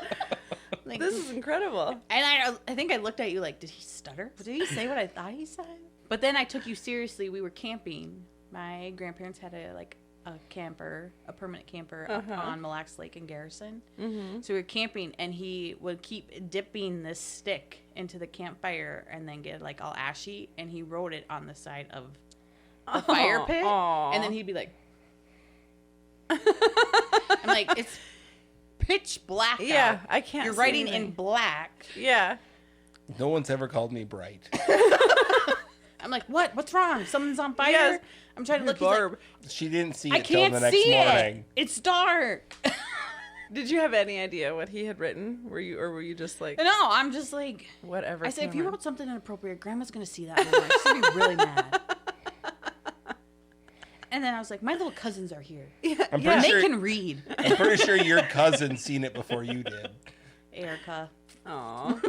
[SPEAKER 2] Like,
[SPEAKER 1] This is incredible.
[SPEAKER 2] and I think I looked at you like, did he stutter? Did he say what I thought he said? But then I took you seriously. We were camping. My grandparents had a permanent camper up on Mille Lacs Lake in Garrison. Mm-hmm. So we were camping, and he would keep dipping this stick into the campfire and then get like all ashy, and he wrote it on the side of the fire pit, and then he'd be like, I'm like, it's pitch black.
[SPEAKER 1] Yeah,
[SPEAKER 2] out.
[SPEAKER 1] I can't.
[SPEAKER 2] You're
[SPEAKER 1] see
[SPEAKER 2] writing
[SPEAKER 1] anything.
[SPEAKER 2] in black.
[SPEAKER 1] Yeah.
[SPEAKER 3] No one's ever called me bright.
[SPEAKER 2] I'm like, what? What's wrong? Something's on fire.
[SPEAKER 1] Yes.
[SPEAKER 2] I'm trying to look. He's like,
[SPEAKER 1] Barb.
[SPEAKER 3] She didn't see
[SPEAKER 2] I
[SPEAKER 3] it till
[SPEAKER 2] can't
[SPEAKER 3] the next
[SPEAKER 2] see
[SPEAKER 3] morning.
[SPEAKER 2] it. It's dark.
[SPEAKER 1] Did you have any idea what he had written? Were you just like,
[SPEAKER 2] No, I'm just like,
[SPEAKER 1] whatever?
[SPEAKER 2] I said, if you
[SPEAKER 1] Cameron?
[SPEAKER 2] wrote something inappropriate, Grandma's gonna see that moment. She's gonna be really mad. And then I was like, my little cousins are here.
[SPEAKER 3] I'm
[SPEAKER 2] And
[SPEAKER 3] pretty
[SPEAKER 2] they
[SPEAKER 3] sure.
[SPEAKER 2] can read.
[SPEAKER 3] I'm pretty sure your cousin seen it before you did.
[SPEAKER 2] Erica.
[SPEAKER 1] Aw.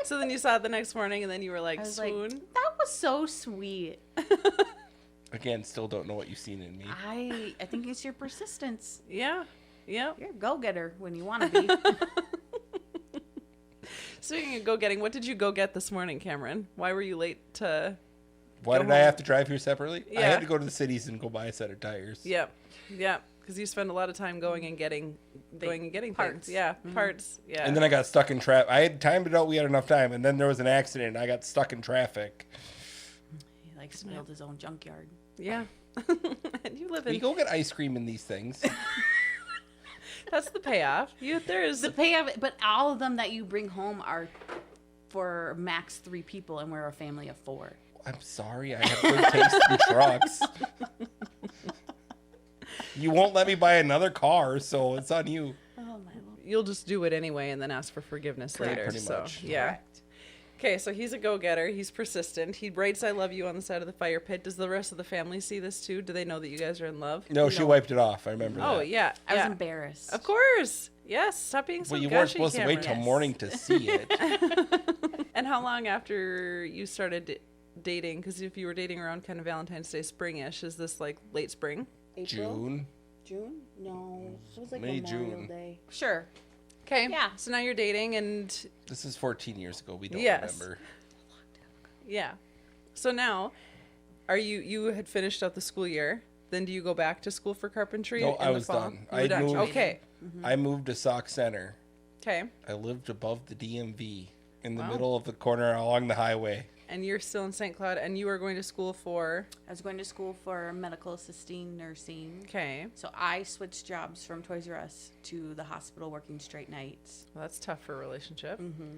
[SPEAKER 1] So then you saw it the next morning, and then you were like,
[SPEAKER 2] I was
[SPEAKER 1] swoon.
[SPEAKER 2] like, that was so sweet.
[SPEAKER 3] Again, still don't know what you've seen in me.
[SPEAKER 2] I think it's your persistence.
[SPEAKER 1] Yeah. Yep.
[SPEAKER 2] You're a go-getter when you want to be.
[SPEAKER 1] Speaking of go-getting, what did you go get this morning, Cameron? Why were you late to...
[SPEAKER 3] Why
[SPEAKER 1] Go
[SPEAKER 3] did I
[SPEAKER 1] home.
[SPEAKER 3] have to drive here separately? I
[SPEAKER 1] Yeah.
[SPEAKER 3] had to go to the cities and go buy a set of tires.
[SPEAKER 1] Yep. Yep. Because you spend a lot of time going and getting
[SPEAKER 2] Parts.
[SPEAKER 1] things. Yeah, parts. Yeah.
[SPEAKER 3] And then I got stuck in traffic. I had timed it out. We had enough time. And then there was an accident. And I got stuck in traffic.
[SPEAKER 2] He like smelled his own junkyard.
[SPEAKER 1] Yeah. And you live
[SPEAKER 3] We
[SPEAKER 1] in...
[SPEAKER 3] go get ice cream in these things.
[SPEAKER 1] That's the payoff. There is...
[SPEAKER 2] The payoff, but all of them that you bring home are for max 3 people, and we're a family of 4.
[SPEAKER 3] I'm sorry. I have good taste in trucks. You won't let me buy another car, so it's on you.
[SPEAKER 2] Oh my lord.
[SPEAKER 1] You'll just do it anyway and then ask for forgiveness
[SPEAKER 2] Correct.
[SPEAKER 1] later.
[SPEAKER 3] Pretty
[SPEAKER 1] so,
[SPEAKER 3] much.
[SPEAKER 1] yeah.
[SPEAKER 2] Correct.
[SPEAKER 1] Okay, so he's a go-getter. He's persistent. He writes "I love you" on the side of the fire pit. Does the rest of the family see this too? Do they know that you guys are in love?
[SPEAKER 3] No, she wiped it off. I remember
[SPEAKER 1] Oh,
[SPEAKER 3] that.
[SPEAKER 1] yeah.
[SPEAKER 2] I was
[SPEAKER 1] yeah.
[SPEAKER 2] embarrassed.
[SPEAKER 1] Of course. Yes. Stop being so
[SPEAKER 3] Well, you
[SPEAKER 1] gushy,
[SPEAKER 3] weren't supposed to wait till
[SPEAKER 1] Cameron.
[SPEAKER 3] morning to see it.
[SPEAKER 1] And how long after you started dating? Because if you were dating around kind of Valentine's Day, spring-ish, is this like late spring?
[SPEAKER 3] June.
[SPEAKER 2] June? No. It was like
[SPEAKER 3] May,
[SPEAKER 2] Memorial
[SPEAKER 3] June.
[SPEAKER 2] Day. Sure.
[SPEAKER 1] Okay.
[SPEAKER 2] Yeah.
[SPEAKER 1] So now you're dating, and
[SPEAKER 3] This is 14 years ago. We don't
[SPEAKER 1] Yes.
[SPEAKER 3] remember.
[SPEAKER 1] yeah. So now, you had finished out the school year? Then do you go back to school for carpentry?
[SPEAKER 3] No,
[SPEAKER 1] in
[SPEAKER 3] I
[SPEAKER 1] the
[SPEAKER 3] was
[SPEAKER 1] fall?
[SPEAKER 3] done.
[SPEAKER 1] You were
[SPEAKER 3] I
[SPEAKER 1] done.
[SPEAKER 3] moved-
[SPEAKER 1] Okay.
[SPEAKER 3] I moved to Sauk Center.
[SPEAKER 1] Okay.
[SPEAKER 3] I lived above the DMV in the
[SPEAKER 1] Wow.
[SPEAKER 3] middle of the corner along the highway.
[SPEAKER 1] And you're still in St. Cloud, and you are going to school for...
[SPEAKER 2] I was going to school for medical assisting nursing.
[SPEAKER 1] Okay.
[SPEAKER 2] So I switched jobs from Toys R Us to the hospital working straight nights.
[SPEAKER 1] Well, that's tough for a relationship.
[SPEAKER 2] Mm-hmm.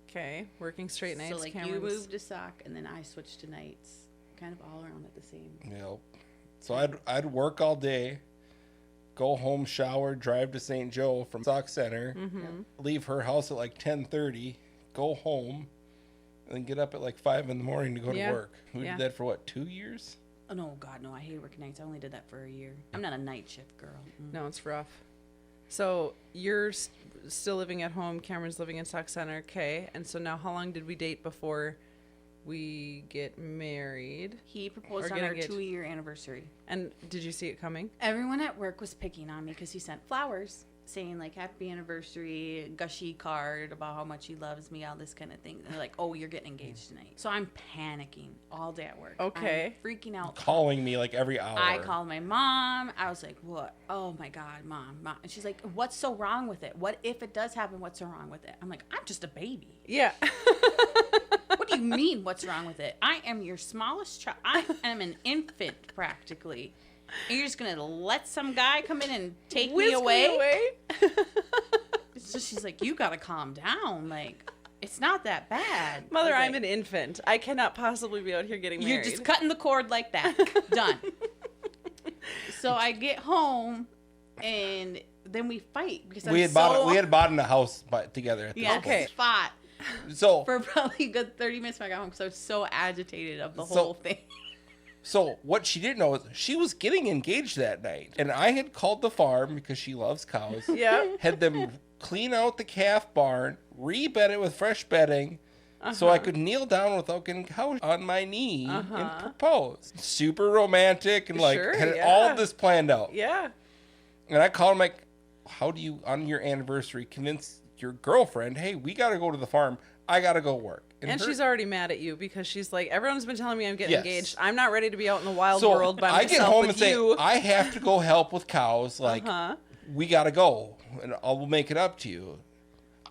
[SPEAKER 1] Okay. Working straight nights.
[SPEAKER 2] So like you
[SPEAKER 1] Cameron's-
[SPEAKER 2] moved to Sauk and then I switched to nights. Kind of all around at the same.
[SPEAKER 3] Yep. So I'd work all day, go home, shower, drive to St. Joe from Sauk Center, leave her house at like 10:30, go home, and then get up at like 5 in the morning to go
[SPEAKER 1] Yeah.
[SPEAKER 3] to work. We
[SPEAKER 1] Yeah.
[SPEAKER 3] did that for what, 2 years?
[SPEAKER 2] Oh no, God, no! I hate working nights. I only did that for a year. I'm not a night shift girl.
[SPEAKER 1] No, it's rough. So you're still living at home. Cameron's living in Sauk Center. Okay. And so now how long did we date before we get married?
[SPEAKER 2] He proposed
[SPEAKER 1] Or
[SPEAKER 2] on
[SPEAKER 1] get
[SPEAKER 2] our
[SPEAKER 1] engaged.
[SPEAKER 2] 2-year anniversary.
[SPEAKER 1] And did you see it coming?
[SPEAKER 2] Everyone at work was picking on me because he sent flowers saying like happy anniversary, gushy card about how much he loves me, all this kind of thing. And they're like, oh, you're getting engaged tonight. So I'm panicking all day at work.
[SPEAKER 1] Okay.
[SPEAKER 2] I'm freaking out.
[SPEAKER 3] Calling me like every hour.
[SPEAKER 2] I called my mom. I was like, what? Oh my God, mom. And she's like, what's so wrong with it? What if it does happen? What's so wrong with it? I'm like, I'm just a baby.
[SPEAKER 1] Yeah.
[SPEAKER 2] What do you mean, what's wrong with it? I am your smallest child. I am an infant practically. And you're just going to let some guy come in and take me
[SPEAKER 1] Whisk
[SPEAKER 2] away? So she's like, you got to calm down. Like, it's not that bad.
[SPEAKER 1] Mother,
[SPEAKER 2] I was
[SPEAKER 1] I'm
[SPEAKER 2] like,
[SPEAKER 1] an infant. I cannot possibly be out here getting married.
[SPEAKER 2] You're just cutting the cord like that. Done. So I get home and then we fight because
[SPEAKER 3] we had bought in a house together at this
[SPEAKER 2] yeah,
[SPEAKER 1] Okay.
[SPEAKER 3] point.
[SPEAKER 2] fought
[SPEAKER 3] So
[SPEAKER 2] for probably a good 30 minutes when I got home because I was so agitated of the
[SPEAKER 3] So-
[SPEAKER 2] whole thing.
[SPEAKER 3] So what she didn't know is she was getting engaged that night. And I had called the farm because she loves cows.
[SPEAKER 1] Yeah.
[SPEAKER 3] Had them clean out the calf barn, rebed it with fresh bedding, so I could kneel down without getting couched on my knee and propose. Super romantic and like
[SPEAKER 1] Sure,
[SPEAKER 3] had
[SPEAKER 1] yeah.
[SPEAKER 3] all of this planned out.
[SPEAKER 1] Yeah.
[SPEAKER 3] And I called him like, how do you, on your anniversary, convince your girlfriend, hey, we got to go to the farm. I got to go work.
[SPEAKER 1] And she's already mad at you because she's like, everyone's been telling me I'm getting
[SPEAKER 3] Yes.
[SPEAKER 1] engaged. I'm not ready to be out in the wild
[SPEAKER 3] so
[SPEAKER 1] world by
[SPEAKER 3] I
[SPEAKER 1] myself
[SPEAKER 3] get home
[SPEAKER 1] with
[SPEAKER 3] and
[SPEAKER 1] you.
[SPEAKER 3] say, I have to go help with cows. Like, we got to go. And I'll make it up to you.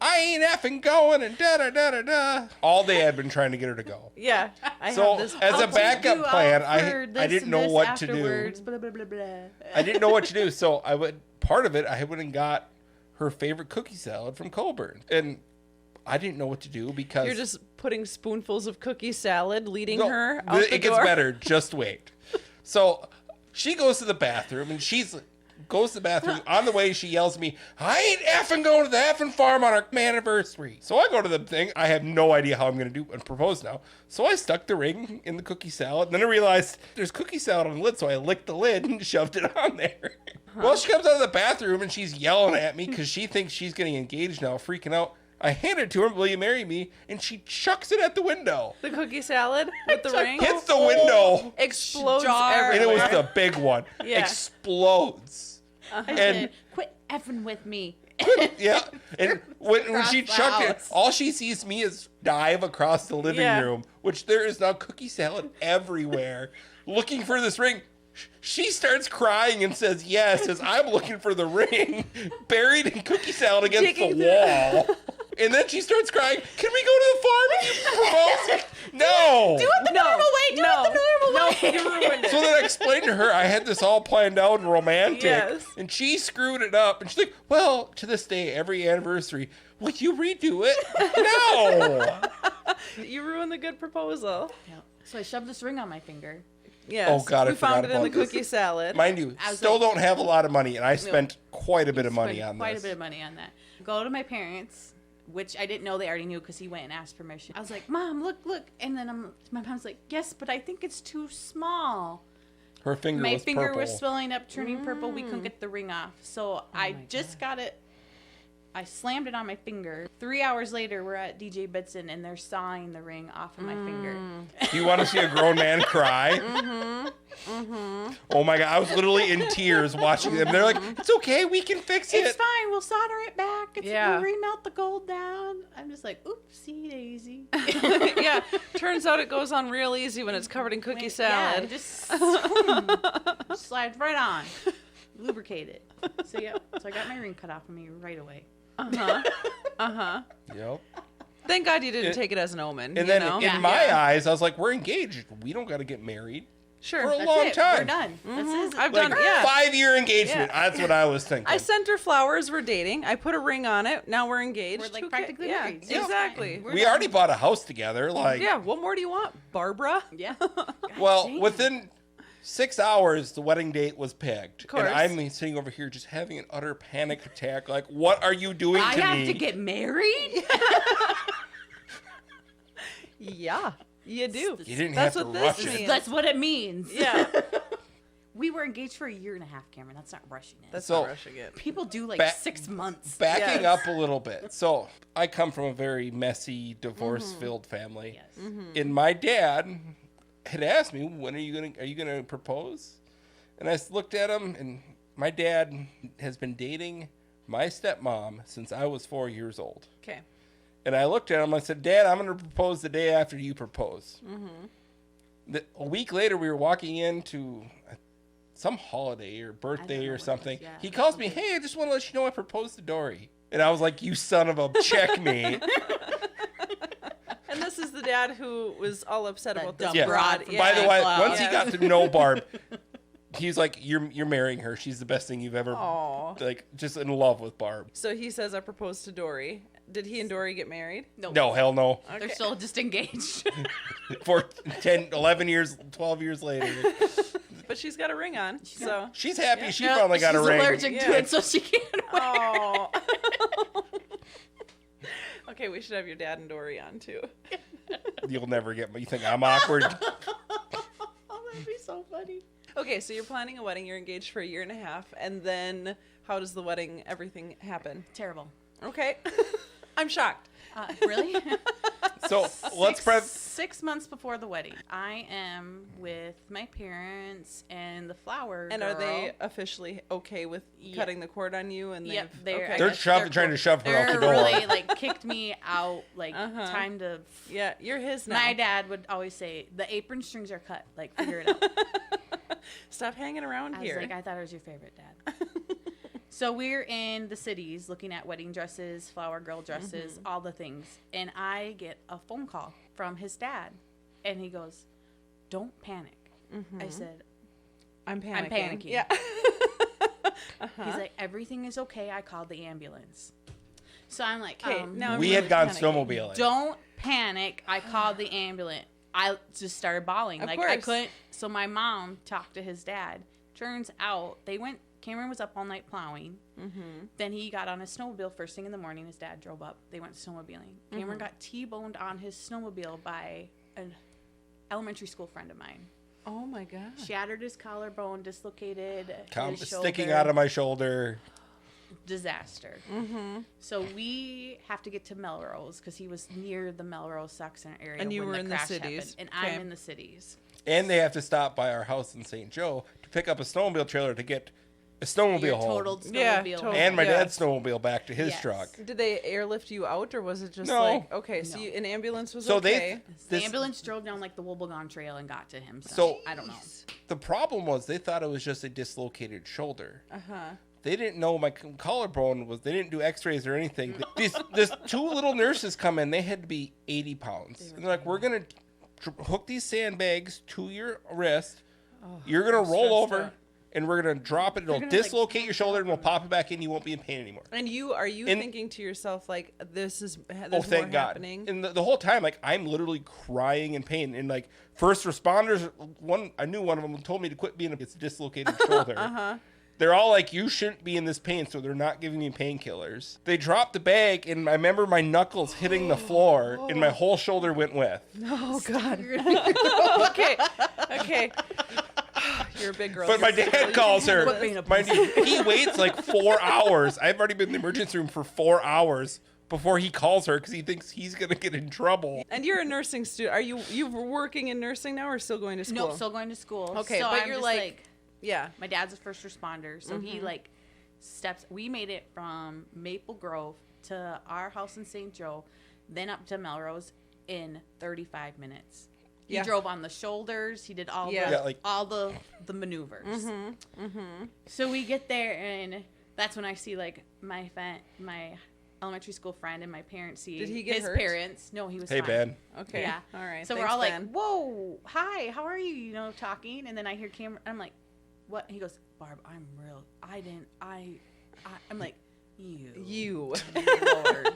[SPEAKER 3] I ain't effing going and da-da-da-da-da. All day I've been trying to get her to go.
[SPEAKER 1] Yeah. I
[SPEAKER 3] So,
[SPEAKER 1] have this.
[SPEAKER 3] as a
[SPEAKER 2] I'll take
[SPEAKER 3] backup
[SPEAKER 2] you
[SPEAKER 3] plan,
[SPEAKER 2] out for
[SPEAKER 3] I
[SPEAKER 2] this
[SPEAKER 3] didn't
[SPEAKER 2] and
[SPEAKER 3] know
[SPEAKER 2] this
[SPEAKER 3] what
[SPEAKER 2] afterwards,
[SPEAKER 3] to
[SPEAKER 2] Blah, blah, blah, blah.
[SPEAKER 3] do. I didn't know what to do. So I went, part of it, I went and got her favorite cookie salad from Colburn. And I didn't know what to do because...
[SPEAKER 1] You're just putting spoonfuls of cookie salad, leading
[SPEAKER 3] No,
[SPEAKER 1] her out the
[SPEAKER 3] it gets
[SPEAKER 1] door.
[SPEAKER 3] better. Just wait. So she goes to the bathroom and goes to the bathroom. On the way, she yells at me, I ain't effing going to the effing farm on our anniversary. So I go to the thing. I have no idea how I'm going to do and propose now. So I stuck the ring in the cookie salad. And then I realized there's cookie salad on the lid. So I licked the lid and shoved it on there. Well, she comes out of the bathroom and she's yelling at me because she thinks she's getting engaged now, freaking out. I hand it to her, will you marry me? And she chucks it at the window.
[SPEAKER 1] The cookie salad with the ring
[SPEAKER 3] Hits the window.
[SPEAKER 1] explodes
[SPEAKER 2] Jar.
[SPEAKER 3] And
[SPEAKER 1] everywhere.
[SPEAKER 3] it was the big one.
[SPEAKER 1] Yeah.
[SPEAKER 3] Explodes.
[SPEAKER 2] I
[SPEAKER 3] And
[SPEAKER 2] said, quit effing with me.
[SPEAKER 3] yeah. And when
[SPEAKER 2] Across
[SPEAKER 3] she
[SPEAKER 2] the
[SPEAKER 3] chucked it,
[SPEAKER 2] house.
[SPEAKER 3] all she sees me is dive across the living
[SPEAKER 1] Yeah.
[SPEAKER 3] room, which there is now cookie salad everywhere, looking for this ring. She starts crying and says yes as I'm looking for the ring buried in cookie salad against
[SPEAKER 1] Digging
[SPEAKER 3] the
[SPEAKER 1] through-
[SPEAKER 3] wall. And then she starts crying, can we go to the farm and you propose? No.
[SPEAKER 2] Do it the normal way. Do it the normal way.
[SPEAKER 1] You ruined it.
[SPEAKER 3] So then I explained to her I had this all planned out and romantic,
[SPEAKER 1] Yes.
[SPEAKER 3] and she screwed it up. And she's like, well, to this day, every anniversary, will you redo it? No.
[SPEAKER 1] You ruined the good proposal.
[SPEAKER 2] Yeah. So I shoved this ring on my finger.
[SPEAKER 1] Yes.
[SPEAKER 3] Oh, God, I
[SPEAKER 1] we found
[SPEAKER 3] forgot
[SPEAKER 1] it in the
[SPEAKER 3] about this.
[SPEAKER 1] cookie salad.
[SPEAKER 3] Mind you,
[SPEAKER 2] I was
[SPEAKER 3] still
[SPEAKER 2] like-
[SPEAKER 3] don't have a lot of money, and I spent quite a bit of money
[SPEAKER 2] Spent
[SPEAKER 3] on
[SPEAKER 2] quite
[SPEAKER 3] this.
[SPEAKER 2] a bit of money on that. Go to my parents, which I didn't know they already knew because he went and asked permission. I was like, Mom, look. And then my mom's like, yes, but I think it's too small.
[SPEAKER 3] Her finger
[SPEAKER 2] My
[SPEAKER 3] was
[SPEAKER 2] finger
[SPEAKER 3] purple.
[SPEAKER 2] was swelling up, turning purple. We couldn't get the ring off. So I just got it. I slammed it on my finger. 3 hours later, we're at DJ Bitson, and they're sawing the ring off of my finger.
[SPEAKER 3] Do you want to see a grown man cry? Oh my God, I was literally in tears watching them. They're like, it's okay, we can fix it.
[SPEAKER 2] It's fine. We'll solder it back.
[SPEAKER 1] Yeah.
[SPEAKER 2] We'll remelt the gold down. I'm just like, oopsie daisy.
[SPEAKER 1] Yeah. Turns out it goes on real easy when it's covered in cookie salad.
[SPEAKER 2] Yeah, just slides right on. Lubricate it. So yeah. So I got my ring cut off of me right away.
[SPEAKER 3] Yep.
[SPEAKER 1] Thank God you didn't take it as an omen.
[SPEAKER 3] And
[SPEAKER 1] you
[SPEAKER 3] then
[SPEAKER 1] know?
[SPEAKER 3] in my eyes, I was like, we're engaged. We don't got to get married.
[SPEAKER 1] Sure.
[SPEAKER 3] For a
[SPEAKER 2] That's
[SPEAKER 3] long
[SPEAKER 2] it.
[SPEAKER 3] time.
[SPEAKER 2] We're done. This is
[SPEAKER 1] I've
[SPEAKER 3] Like,
[SPEAKER 1] done, yeah.
[SPEAKER 3] 5-year engagement.
[SPEAKER 1] Yeah.
[SPEAKER 3] That's what I was thinking.
[SPEAKER 1] I sent her flowers. We're dating. I put a ring on it. Now we're engaged.
[SPEAKER 2] We're like
[SPEAKER 1] Who
[SPEAKER 2] practically
[SPEAKER 1] yeah,
[SPEAKER 2] married.
[SPEAKER 1] Exactly.
[SPEAKER 2] We're
[SPEAKER 3] we
[SPEAKER 2] done.
[SPEAKER 3] already bought a house together. Like,
[SPEAKER 1] Yeah. What more do you want, Barbara?
[SPEAKER 2] Yeah.
[SPEAKER 3] well,
[SPEAKER 2] Damn.
[SPEAKER 3] within 6 hours, the wedding date was picked.
[SPEAKER 1] course.
[SPEAKER 3] And I'm sitting over here just having an utter panic attack. Like, what are you doing
[SPEAKER 2] I
[SPEAKER 3] to
[SPEAKER 2] have
[SPEAKER 3] me?
[SPEAKER 2] to get married?
[SPEAKER 1] Yeah. You do.
[SPEAKER 3] You didn't
[SPEAKER 1] That's
[SPEAKER 3] have
[SPEAKER 1] what
[SPEAKER 3] to
[SPEAKER 1] this
[SPEAKER 3] rush it.
[SPEAKER 1] means.
[SPEAKER 2] That's what it means.
[SPEAKER 1] Yeah.
[SPEAKER 2] We were engaged for 1.5 years, Cameron. That's not rushing it.
[SPEAKER 1] That's
[SPEAKER 3] So-
[SPEAKER 1] not rushing it.
[SPEAKER 2] People do like
[SPEAKER 3] Ba-
[SPEAKER 2] 6 months.
[SPEAKER 3] Backing
[SPEAKER 1] Yes.
[SPEAKER 3] up a little bit. So I come from a very messy, divorce-filled family.
[SPEAKER 2] Yes.
[SPEAKER 3] And my dad had asked me, "When are you gonna propose?" And I looked at him, and my dad has been dating my stepmom since I was 4 years old.
[SPEAKER 1] Okay.
[SPEAKER 3] And I looked at him. I said, "Dad, I'm gonna propose the day after you propose." A week later, we were walking into some holiday or birthday
[SPEAKER 2] know
[SPEAKER 3] or
[SPEAKER 2] what it
[SPEAKER 3] something.
[SPEAKER 2] was, yeah.
[SPEAKER 3] He calls me, "Hey, I just want to let you know I proposed to Dory." And I was like, "You son of a checkmate."
[SPEAKER 1] And this is the dad who was all upset
[SPEAKER 2] That
[SPEAKER 1] about this
[SPEAKER 2] dumb
[SPEAKER 3] Yeah.
[SPEAKER 1] broad.
[SPEAKER 2] from
[SPEAKER 3] By the way,
[SPEAKER 2] Wow.
[SPEAKER 3] once he
[SPEAKER 1] Yeah.
[SPEAKER 3] got to know Barb, he's like, "You're marrying her. She's the best thing you've ever."
[SPEAKER 1] Aw.
[SPEAKER 3] Like, just in love with Barb.
[SPEAKER 1] So he says, I proposed to Dory. Did he and Dory get married?
[SPEAKER 3] No, hell no.
[SPEAKER 2] They're still just engaged.
[SPEAKER 3] For 10, 11 years, 12 years later.
[SPEAKER 1] But she's got a ring on. So.
[SPEAKER 3] She's happy she
[SPEAKER 2] No,
[SPEAKER 3] finally got a
[SPEAKER 2] she's
[SPEAKER 3] ring.
[SPEAKER 2] allergic to
[SPEAKER 1] Yeah.
[SPEAKER 2] it, so she can't wear
[SPEAKER 1] Oh. Okay, we should have your dad and Dory on too.
[SPEAKER 3] You'll never get me. You think I'm awkward?
[SPEAKER 2] Oh, that'd be so funny.
[SPEAKER 1] Okay, so you're planning a wedding. You're engaged for 1.5 years, and then how does the wedding, everything happen?
[SPEAKER 2] Terrible.
[SPEAKER 1] Okay. I'm shocked.
[SPEAKER 2] Really?
[SPEAKER 3] So let's prep.
[SPEAKER 2] 6 months before the wedding, I am with my parents and the flower
[SPEAKER 1] And
[SPEAKER 2] girl.
[SPEAKER 1] are they officially okay with cutting the cord on you? And
[SPEAKER 2] Yep,
[SPEAKER 1] okay.
[SPEAKER 3] They're trying to shove her out the
[SPEAKER 2] They're
[SPEAKER 3] door.
[SPEAKER 2] really like kicked me out. Like time to.
[SPEAKER 1] Yeah, you're his now.
[SPEAKER 2] My dad would always say, "The apron strings are cut. Like figure it out."
[SPEAKER 1] Stop hanging around
[SPEAKER 2] I
[SPEAKER 1] here.
[SPEAKER 2] was like, I thought it was your favorite, Dad. So we're in the cities looking at wedding dresses, flower girl dresses, all the things. And I get a phone call from his dad. And he goes, "Don't panic." I said,
[SPEAKER 1] I'm panicking.
[SPEAKER 2] "I'm panicking."
[SPEAKER 1] Yeah.
[SPEAKER 2] He's like, "Everything is okay. I called the ambulance." So I'm like,
[SPEAKER 1] Okay, now
[SPEAKER 3] We
[SPEAKER 1] I'm
[SPEAKER 3] had gone
[SPEAKER 1] panicking.
[SPEAKER 3] snowmobiling.
[SPEAKER 2] "Don't panic. I called the ambulance." I just started bawling.
[SPEAKER 1] Of
[SPEAKER 2] I
[SPEAKER 1] course.
[SPEAKER 2] couldn't. So my mom talked to his dad. Turns out Cameron was up all night plowing. Then he got on his snowmobile first thing in the morning. His dad drove up. They went snowmobiling. Cameron got T-boned on his snowmobile by an elementary school friend of mine.
[SPEAKER 1] Oh my gosh.
[SPEAKER 2] Shattered his collarbone, dislocated his
[SPEAKER 3] Sticking
[SPEAKER 2] shoulder.
[SPEAKER 3] out of my shoulder.
[SPEAKER 2] Disaster. So we have to get to Melrose because he was near the Melrose Sac Center area.
[SPEAKER 1] And you
[SPEAKER 2] when
[SPEAKER 1] were
[SPEAKER 2] the
[SPEAKER 1] in the
[SPEAKER 2] crash
[SPEAKER 1] cities.
[SPEAKER 2] happened, and
[SPEAKER 1] Okay.
[SPEAKER 2] I'm in the cities.
[SPEAKER 3] And they have to stop by our house in St. Joe to pick up a snowmobile trailer to get a snowmobile
[SPEAKER 2] Your
[SPEAKER 3] home.
[SPEAKER 2] totaled snowmobile.
[SPEAKER 1] Yeah, totally.
[SPEAKER 3] And my
[SPEAKER 1] Yeah.
[SPEAKER 3] dad's snowmobile back to his
[SPEAKER 2] Yes.
[SPEAKER 3] truck.
[SPEAKER 1] Did they airlift you out, or was it just
[SPEAKER 3] No.
[SPEAKER 1] like, okay, so
[SPEAKER 2] No.
[SPEAKER 1] an ambulance was
[SPEAKER 3] So
[SPEAKER 1] okay?
[SPEAKER 2] The ambulance drove down like the Wobbegong Trail and got to him. So,
[SPEAKER 3] So-
[SPEAKER 2] I don't know.
[SPEAKER 3] The problem was they thought it was just a dislocated shoulder.
[SPEAKER 1] Uh-huh.
[SPEAKER 3] They didn't know my collarbone was. They didn't do X-rays or anything. These two little nurses come in. They had to be 80 pounds. And they're like, "We're gonna hook these sandbags to your wrist. You're gonna roll over,
[SPEAKER 1] out.
[SPEAKER 3] and we're gonna drop it. It'll
[SPEAKER 2] gonna, like,
[SPEAKER 3] dislocate your shoulder, and we'll pop it back in. You won't be in pain anymore."
[SPEAKER 1] And are you
[SPEAKER 3] And-
[SPEAKER 1] thinking to yourself, like, there's
[SPEAKER 3] Oh,
[SPEAKER 1] more
[SPEAKER 3] thank God!
[SPEAKER 1] happening?
[SPEAKER 3] And the whole time, like, I'm literally crying in pain. And like first responders, I knew one of them told me to quit being a dislocated shoulder. They're all like, "You shouldn't be in this pain," so they're not giving me painkillers. They dropped the bag, and I remember my knuckles hitting the floor, and my whole shoulder went with.
[SPEAKER 1] Oh, God. Okay. You're a big girl.
[SPEAKER 3] But my dad calls her.
[SPEAKER 2] Quit being a
[SPEAKER 3] Mind you, he waits like 4 hours. I've already been in the emergency room for 4 hours before he calls her because he thinks he's gonna get in trouble.
[SPEAKER 1] And you're a nursing student. Are you working in nursing now, or still going to school?
[SPEAKER 2] Nope, still going to school.
[SPEAKER 1] Okay,
[SPEAKER 2] so
[SPEAKER 1] but
[SPEAKER 2] I'm
[SPEAKER 1] you're
[SPEAKER 2] just
[SPEAKER 1] like- Yeah.
[SPEAKER 2] my dad's a first responder, so he like we made it from Maple Grove to our house in St. Joe, then up to Melrose in 35 minutes. He
[SPEAKER 1] Yeah.
[SPEAKER 2] drove on the shoulders. He did all
[SPEAKER 1] Yeah.
[SPEAKER 2] the
[SPEAKER 3] Yeah, like-
[SPEAKER 2] all the maneuvers. So we get there, and that's when I see like my elementary school friend and my parents see
[SPEAKER 1] Did he get
[SPEAKER 2] his
[SPEAKER 1] hurt?
[SPEAKER 2] parents. No, he was
[SPEAKER 3] Hey,
[SPEAKER 2] fine.
[SPEAKER 3] Ben.
[SPEAKER 1] Okay.
[SPEAKER 2] Yeah.
[SPEAKER 1] All right.
[SPEAKER 2] So we're
[SPEAKER 1] Thanks,
[SPEAKER 2] all like,
[SPEAKER 1] Ben.
[SPEAKER 2] "Whoa, hi, how are you?" You know, talking, and then I hear Cameron. I'm like, "What?" He goes, "Barb, I'm real. I'm like, you, Lord."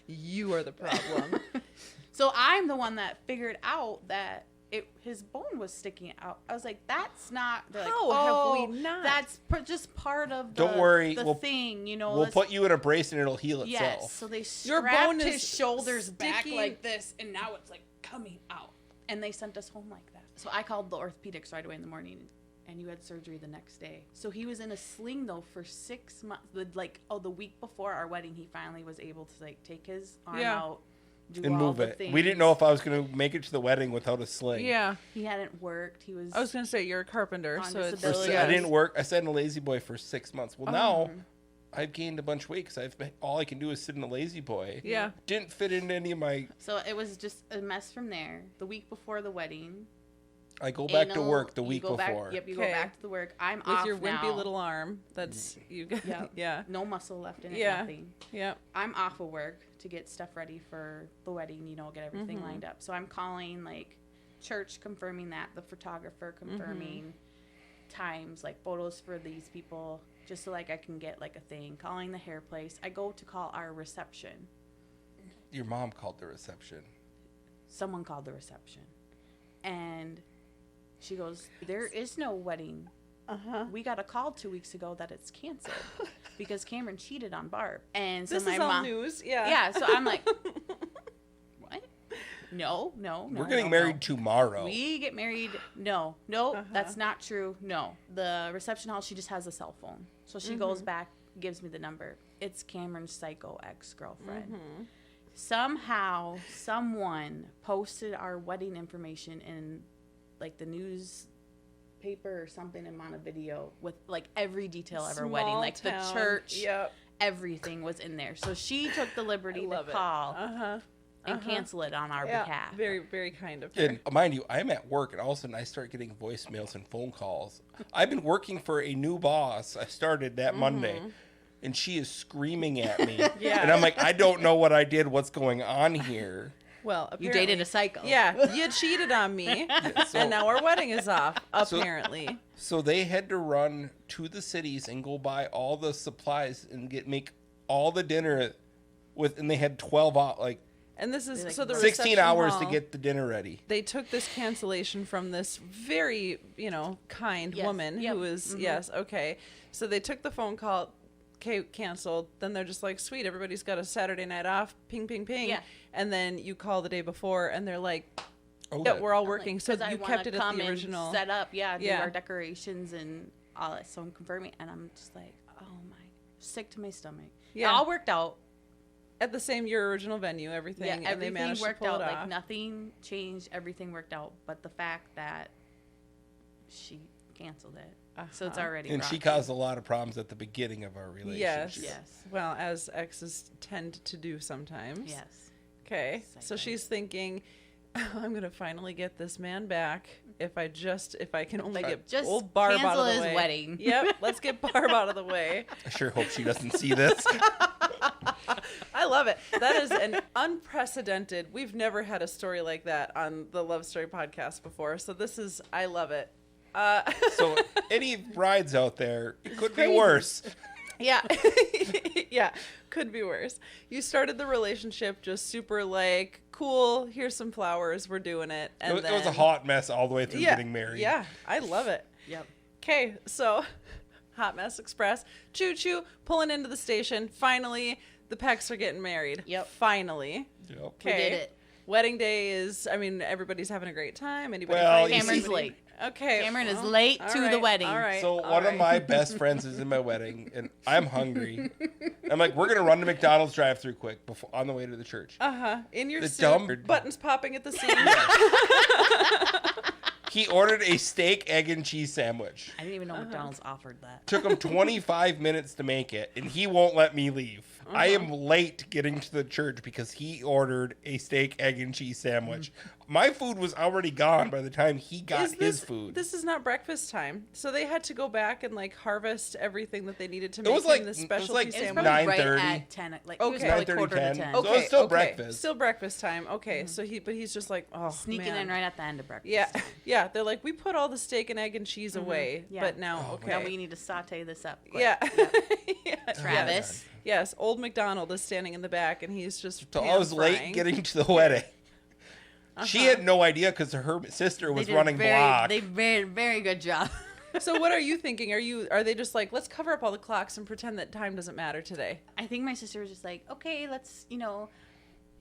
[SPEAKER 1] You are the problem.
[SPEAKER 2] So I'm the one that figured out that his bone was sticking out. I was like, "That's not." They're like,
[SPEAKER 1] How have
[SPEAKER 2] "Oh,
[SPEAKER 1] we not?"
[SPEAKER 2] That's just part of the,
[SPEAKER 3] Don't worry,
[SPEAKER 2] the
[SPEAKER 3] we'll-
[SPEAKER 2] thing, you know."
[SPEAKER 3] We'll
[SPEAKER 2] let's-
[SPEAKER 3] put you in a brace and it'll heal
[SPEAKER 2] Yes.
[SPEAKER 3] itself.
[SPEAKER 2] So they
[SPEAKER 1] Your
[SPEAKER 2] strapped
[SPEAKER 1] bone
[SPEAKER 2] his
[SPEAKER 1] is
[SPEAKER 2] shoulders back
[SPEAKER 1] sticking-
[SPEAKER 2] like this, and now it's like coming out. And they sent us home like that. So I called the orthopedics right away in the morning, and you had surgery the next day. So he was in a sling though for 6 months. The week before our wedding, he finally was able to like take his arm
[SPEAKER 1] Yeah.
[SPEAKER 2] out, do
[SPEAKER 3] And
[SPEAKER 2] all
[SPEAKER 3] move
[SPEAKER 2] the
[SPEAKER 3] it.
[SPEAKER 2] things.
[SPEAKER 3] We didn't know if I was going to make it to the wedding without a sling.
[SPEAKER 1] Yeah.
[SPEAKER 2] He hadn't worked. He was.
[SPEAKER 1] I was gonna say you're a carpenter,
[SPEAKER 2] On
[SPEAKER 1] so it's
[SPEAKER 2] disability.
[SPEAKER 3] I didn't work. I sat in a lazy boy for 6 months. Well,
[SPEAKER 1] Oh.
[SPEAKER 3] now I've gained a bunch of weight because all I can do is sit in a lazy boy.
[SPEAKER 1] Yeah.
[SPEAKER 3] Didn't fit into any of my.
[SPEAKER 2] So it was just a mess from there. The week before the wedding.
[SPEAKER 3] I go back to
[SPEAKER 2] anal-
[SPEAKER 3] work the
[SPEAKER 2] you
[SPEAKER 3] week
[SPEAKER 2] go back-
[SPEAKER 3] before.
[SPEAKER 2] Yep, you
[SPEAKER 1] Okay.
[SPEAKER 2] go back to the work. I'm
[SPEAKER 1] with
[SPEAKER 2] off
[SPEAKER 1] your wimpy
[SPEAKER 2] now.
[SPEAKER 1] little arm. That's you. Got,
[SPEAKER 2] Yep.
[SPEAKER 1] Yeah.
[SPEAKER 2] No muscle left in it.
[SPEAKER 1] Yeah.
[SPEAKER 2] Nothing.
[SPEAKER 1] Yeah.
[SPEAKER 2] I'm off of work to get stuff ready for the wedding, you know, get everything lined up. So I'm calling like church confirming that, the photographer confirming times, like photos for these people, just so like I can get like a thing. Calling the hair place. I go to call our reception.
[SPEAKER 3] Your mom called the reception.
[SPEAKER 2] Someone called the reception. And she goes, "There is no wedding. We got a call 2 weeks ago that it's canceled because Cameron cheated on Barb." And so
[SPEAKER 1] This
[SPEAKER 2] my
[SPEAKER 1] is all
[SPEAKER 2] mom,
[SPEAKER 1] news. Yeah.
[SPEAKER 2] yeah. So I'm like, "What? No.
[SPEAKER 3] We're getting married tomorrow.
[SPEAKER 2] We get married. No, that's not true. No, the reception hall. She just has a cell phone, so she goes back, gives me the number. It's Cameron's psycho ex-girlfriend. Somehow, someone posted our wedding information in, like, the newspaper or something in Montevideo with, like, every detail of our wedding. Like, the church, everything was in there. So she took the liberty to call and cancel it on our behalf.
[SPEAKER 1] Very, very kind of her.
[SPEAKER 3] And mind you, I'm at work, and all of a sudden I start getting voicemails and phone calls. I've been working for a new boss. I started that Monday, and she is screaming at me. And I'm like, I don't know what I did. What's going on here?
[SPEAKER 1] Well,
[SPEAKER 2] You dated a cycle.
[SPEAKER 1] Yeah, you cheated on me, and now our wedding is off, apparently.
[SPEAKER 3] So they had to run to the cities and go buy all the supplies and make all the dinner and they had 12 hours, like,
[SPEAKER 1] And this is
[SPEAKER 2] Like
[SPEAKER 1] so the
[SPEAKER 3] 16
[SPEAKER 1] reception
[SPEAKER 3] hours
[SPEAKER 1] hall,
[SPEAKER 3] to get the dinner ready.
[SPEAKER 1] They took this cancellation from this very, kind woman
[SPEAKER 2] Yep.
[SPEAKER 1] who was okay. So they took the phone call, canceled. Then they're just like, sweet, everybody's got a Saturday night off. Ping, ping, ping.
[SPEAKER 2] Yeah.
[SPEAKER 1] And then you call the day before, and they're like,
[SPEAKER 3] Oh,
[SPEAKER 1] yeah, we're all working. So
[SPEAKER 2] 'Cause I
[SPEAKER 1] you
[SPEAKER 2] wanna
[SPEAKER 1] kept it at
[SPEAKER 2] come
[SPEAKER 1] the
[SPEAKER 2] and
[SPEAKER 1] original.
[SPEAKER 2] set up, do
[SPEAKER 1] Yeah.
[SPEAKER 2] our decorations and all that. So I'm confirming, and I'm just like, oh my, sick to my stomach.
[SPEAKER 1] Yeah.
[SPEAKER 2] It all worked out.
[SPEAKER 1] At the same your original venue, everything,
[SPEAKER 2] Yeah,
[SPEAKER 1] and they
[SPEAKER 2] everything
[SPEAKER 1] managed
[SPEAKER 2] worked
[SPEAKER 1] to pull
[SPEAKER 2] out.
[SPEAKER 1] it
[SPEAKER 2] Like
[SPEAKER 1] off.
[SPEAKER 2] nothing changed. Everything worked out. But the fact that she canceled it, so it's already.
[SPEAKER 3] And she
[SPEAKER 2] rocky.
[SPEAKER 3] caused a lot of problems at the beginning of our relationship.
[SPEAKER 2] Yes.
[SPEAKER 1] Well, as exes tend to do sometimes.
[SPEAKER 2] Yes.
[SPEAKER 1] Okay. So
[SPEAKER 2] Psychos.
[SPEAKER 1] she's thinking, I'm going to finally get this man back if I can only get
[SPEAKER 2] Just
[SPEAKER 1] old Barb out
[SPEAKER 2] cancel
[SPEAKER 1] of the
[SPEAKER 2] his
[SPEAKER 1] way.
[SPEAKER 2] wedding.
[SPEAKER 1] Yep. Let's get Barb out of the way.
[SPEAKER 3] I sure hope she doesn't see this.
[SPEAKER 1] I love it. That is an unprecedented. We've never had a story like that on the Love Story podcast before. So I love it.
[SPEAKER 3] So any brides out there, it could be
[SPEAKER 2] crazy.
[SPEAKER 3] worse.
[SPEAKER 1] Yeah. Yeah. Could be worse. You started the relationship just super like, cool, here's some flowers, we're doing it. And
[SPEAKER 3] It was a hot mess all the way through getting married.
[SPEAKER 1] Yeah. I love it.
[SPEAKER 2] Yep.
[SPEAKER 1] Okay. So Hot Mess Express, choo choo, pulling into the station. Finally, the Pecks are getting married.
[SPEAKER 2] Yep.
[SPEAKER 1] Finally.
[SPEAKER 3] Yep.
[SPEAKER 2] We did it.
[SPEAKER 1] Wedding day is, everybody's having a great time. Anybody
[SPEAKER 3] Well,
[SPEAKER 1] fighting?
[SPEAKER 3] you
[SPEAKER 2] Cameron's
[SPEAKER 3] see-
[SPEAKER 2] late.
[SPEAKER 1] Okay.
[SPEAKER 2] Cameron is
[SPEAKER 1] well,
[SPEAKER 2] late
[SPEAKER 1] all
[SPEAKER 2] to the
[SPEAKER 1] right,
[SPEAKER 2] wedding.
[SPEAKER 1] All right.
[SPEAKER 3] So
[SPEAKER 1] all
[SPEAKER 3] one of
[SPEAKER 1] right.
[SPEAKER 3] my best friends is in my wedding, and I'm hungry. I'm like, we're gonna run to McDonald's drive-through quick before on the way to the church.
[SPEAKER 1] In your
[SPEAKER 3] The
[SPEAKER 1] suit,
[SPEAKER 3] dumb-
[SPEAKER 1] buttons popping at the seams.
[SPEAKER 3] He ordered a steak, egg, and cheese sandwich.
[SPEAKER 2] I didn't even know McDonald's offered that.
[SPEAKER 3] Took him 25 minutes to make it, and he won't let me leave. I am late getting to the church because he ordered a steak, egg, and cheese sandwich. My food was already gone by the time he got his food.
[SPEAKER 1] This is not breakfast time, so they had to go back and like harvest everything that they needed to
[SPEAKER 3] It
[SPEAKER 1] make
[SPEAKER 3] was like-
[SPEAKER 1] him the
[SPEAKER 3] it was
[SPEAKER 1] specialty
[SPEAKER 3] like
[SPEAKER 2] It's
[SPEAKER 1] sandwich.
[SPEAKER 2] probably right
[SPEAKER 3] 9:30.
[SPEAKER 2] at 10. Like, it was
[SPEAKER 1] Okay.
[SPEAKER 2] probably
[SPEAKER 3] 9:30,
[SPEAKER 2] quarter to
[SPEAKER 3] 10.
[SPEAKER 2] 10.
[SPEAKER 3] So it's still breakfast.
[SPEAKER 1] Still breakfast time. Okay, so he's just like, oh,
[SPEAKER 2] Sneaking
[SPEAKER 1] man.
[SPEAKER 2] in right at the end of breakfast.
[SPEAKER 1] Yeah, yeah. They're like, we put all the steak and egg and cheese away,
[SPEAKER 2] Yeah.
[SPEAKER 1] but now, okay.
[SPEAKER 2] Now we need to saute this up. quick.
[SPEAKER 1] Yeah. Yeah.
[SPEAKER 2] Travis.
[SPEAKER 1] Yes, old McDonald is standing in the back, and he's just.
[SPEAKER 3] So I was late
[SPEAKER 1] pan-frying.
[SPEAKER 3] getting to the wedding. She had no idea because her sister
[SPEAKER 2] They
[SPEAKER 3] was
[SPEAKER 2] did
[SPEAKER 3] running block.
[SPEAKER 2] They very, very good job.
[SPEAKER 1] So what are you thinking? Are they just like, let's cover up all the clocks and pretend that time doesn't matter today?
[SPEAKER 2] I think my sister was just like, okay, let's,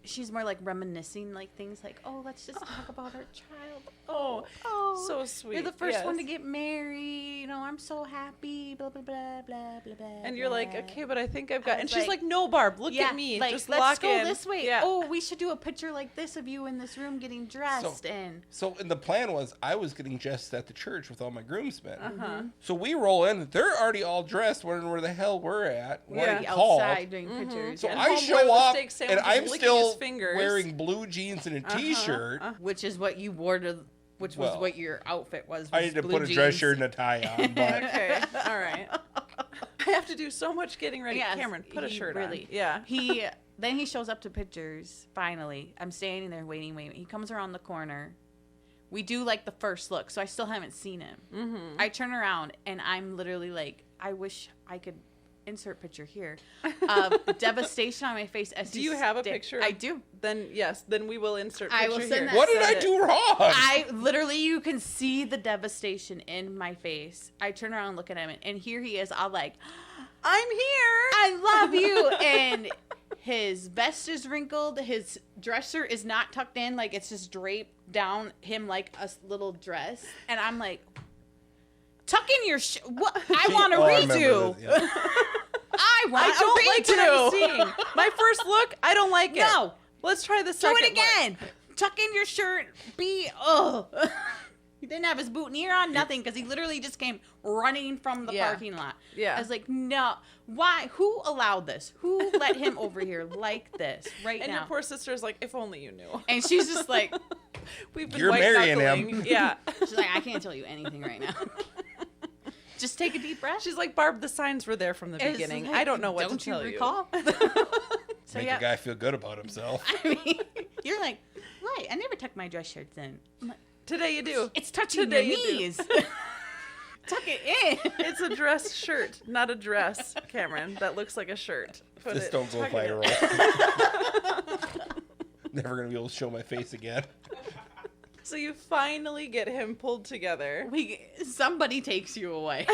[SPEAKER 2] she's more like reminiscing, like things like, oh, let's just talk about our child.
[SPEAKER 1] Oh, so sweet.
[SPEAKER 2] You're the first one to
[SPEAKER 1] yes.
[SPEAKER 2] get married. I'm so happy. Blah, blah, blah, blah, blah, blah.
[SPEAKER 1] And you're like,
[SPEAKER 2] blah.
[SPEAKER 1] okay, but I think I've got.
[SPEAKER 2] I
[SPEAKER 1] And
[SPEAKER 2] was
[SPEAKER 1] she's like, no, Barb, look at me.
[SPEAKER 2] Like,
[SPEAKER 1] just
[SPEAKER 2] let's
[SPEAKER 1] lock
[SPEAKER 2] go
[SPEAKER 1] in.
[SPEAKER 2] this way.
[SPEAKER 1] Yeah.
[SPEAKER 2] Oh, we should do a picture like this of you in this room getting dressed.
[SPEAKER 3] So, and the plan was I was getting dressed at the church with all my groomsmen.
[SPEAKER 1] Uh-huh.
[SPEAKER 3] So we roll in. They're already all dressed, wondering where the hell we're at. We're
[SPEAKER 1] Yeah.
[SPEAKER 3] already
[SPEAKER 2] outside
[SPEAKER 3] called.
[SPEAKER 2] doing pictures.
[SPEAKER 3] So
[SPEAKER 1] And
[SPEAKER 3] I
[SPEAKER 1] homeboy with
[SPEAKER 3] show
[SPEAKER 1] the
[SPEAKER 3] up,
[SPEAKER 1] steak
[SPEAKER 3] and
[SPEAKER 1] sandwich is
[SPEAKER 3] I'm
[SPEAKER 1] licking
[SPEAKER 3] still
[SPEAKER 1] his fingers.
[SPEAKER 3] wearing blue jeans and a t-shirt.
[SPEAKER 2] which is what you wore to, which was
[SPEAKER 3] Well,
[SPEAKER 2] what your outfit was.
[SPEAKER 3] I need to put a dress shirt and a tie on, but
[SPEAKER 1] Okay, all right. I have to do so much getting ready.
[SPEAKER 2] Yes,
[SPEAKER 1] Cameron, put a
[SPEAKER 2] he
[SPEAKER 1] shirt
[SPEAKER 2] really-
[SPEAKER 1] on. Yeah.
[SPEAKER 2] Then he shows up to pictures. Finally, I'm standing there waiting. He comes around the corner. We do like the first look, so I still haven't seen him. Mm-hmm. I turn around and I'm literally like, I wish I could insert picture here of devastation on my face. As
[SPEAKER 1] Do you have a picture?
[SPEAKER 2] I do.
[SPEAKER 1] Then yes, then we will insert
[SPEAKER 2] I
[SPEAKER 1] picture
[SPEAKER 2] will send
[SPEAKER 1] here.
[SPEAKER 2] that.
[SPEAKER 3] what did
[SPEAKER 1] Send
[SPEAKER 3] I
[SPEAKER 1] it.
[SPEAKER 3] do wrong?
[SPEAKER 2] I literally, you can see the devastation in my face. I turn around and look at him, and here he is, all like,
[SPEAKER 1] I'm here.
[SPEAKER 2] I love you. And his vest is wrinkled. His dresser is not tucked in. Like, it's just draped down him like a little dress. And I'm like, tuck in your what? I want to
[SPEAKER 3] Oh, I remember
[SPEAKER 2] redo.
[SPEAKER 3] this, yeah.
[SPEAKER 2] I want
[SPEAKER 1] I don't like
[SPEAKER 2] a
[SPEAKER 1] what I'm
[SPEAKER 2] redo.
[SPEAKER 1] seeing. My first look, I don't like it.
[SPEAKER 2] No.
[SPEAKER 1] Let's try the
[SPEAKER 2] Do
[SPEAKER 1] second
[SPEAKER 2] it again. Tuck in your shirt. He didn't have his boutonniere on, nothing, because he literally just came running from the parking lot.
[SPEAKER 1] Yeah.
[SPEAKER 2] I was like, no. Why? Who allowed this? Who let him over here like this right
[SPEAKER 1] And
[SPEAKER 2] now?
[SPEAKER 1] your poor sister's like, if only you knew.
[SPEAKER 2] And she's just like,
[SPEAKER 1] We've been
[SPEAKER 3] You're
[SPEAKER 1] white
[SPEAKER 3] marrying him.
[SPEAKER 1] knuckling. Yeah.
[SPEAKER 2] she's like, I can't tell you anything right now. Just take a deep breath.
[SPEAKER 1] She's like, Barb, the signs were there from the
[SPEAKER 2] It's
[SPEAKER 1] beginning.
[SPEAKER 2] like,
[SPEAKER 1] I don't know what
[SPEAKER 2] don't
[SPEAKER 1] to tell
[SPEAKER 2] you recall? So
[SPEAKER 3] Make
[SPEAKER 2] yeah,
[SPEAKER 3] a guy feel good about himself.
[SPEAKER 2] I mean, you're like, right? I never tuck my dress shirts in. I'm like,
[SPEAKER 1] Today you do.
[SPEAKER 2] it's touching
[SPEAKER 1] Today
[SPEAKER 2] your
[SPEAKER 1] you do.
[SPEAKER 2] knees. Tuck it in.
[SPEAKER 1] It's a dress shirt, not a dress, Cameron. That looks like a shirt. Put
[SPEAKER 3] This
[SPEAKER 1] it-
[SPEAKER 3] don't go
[SPEAKER 1] tuck it in.
[SPEAKER 3] viral. Never gonna be able to show my face again.
[SPEAKER 1] So you finally get him pulled together.
[SPEAKER 2] Somebody takes you away.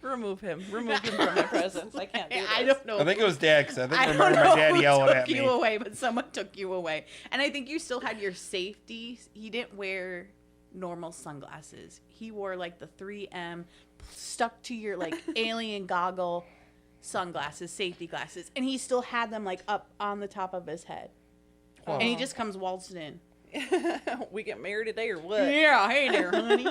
[SPEAKER 1] Remove him. Remove him from my presence. I can't do this.
[SPEAKER 2] I don't know.
[SPEAKER 3] I think it was Dad, because I think I
[SPEAKER 2] I don't
[SPEAKER 3] remember
[SPEAKER 2] know
[SPEAKER 3] my dad
[SPEAKER 2] who
[SPEAKER 3] yelling
[SPEAKER 2] took
[SPEAKER 3] at
[SPEAKER 2] you
[SPEAKER 3] me.
[SPEAKER 2] away, but someone took you away. And I think you still had your safety. He didn't wear normal sunglasses. He wore like the 3M stuck to your like alien goggle sunglasses, safety glasses. And he still had them like up on the top of his head. And he just comes waltzing in.
[SPEAKER 1] We get married today or what?
[SPEAKER 2] Yeah, hey there, honey.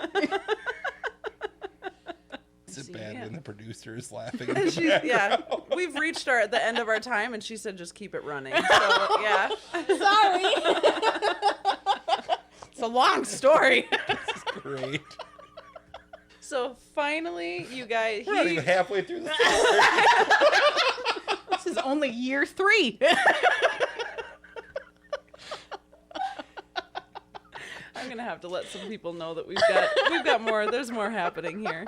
[SPEAKER 3] Is it bad
[SPEAKER 1] Yeah.
[SPEAKER 3] when the producer is laughing in the
[SPEAKER 1] She's, yeah,
[SPEAKER 3] background?
[SPEAKER 1] we've reached the end of our time, and she said just keep it running. So yeah,
[SPEAKER 2] Sorry. It's a long story.
[SPEAKER 3] It's great.
[SPEAKER 1] so finally, you guys,
[SPEAKER 3] We're not even halfway through the story.
[SPEAKER 2] This is only year 3.
[SPEAKER 1] I'm gonna have to let some people know that we've got more. There's more happening here.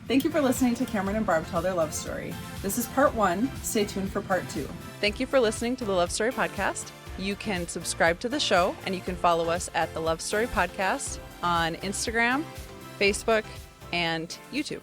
[SPEAKER 4] Thank you for listening to Cameron and Barb tell their love story. This is part 1. Stay tuned for part 2.
[SPEAKER 1] Thank you for listening to the Love Story Podcast. You can subscribe to the show, and you can follow us at the Love Story Podcast on Instagram, Facebook, and YouTube.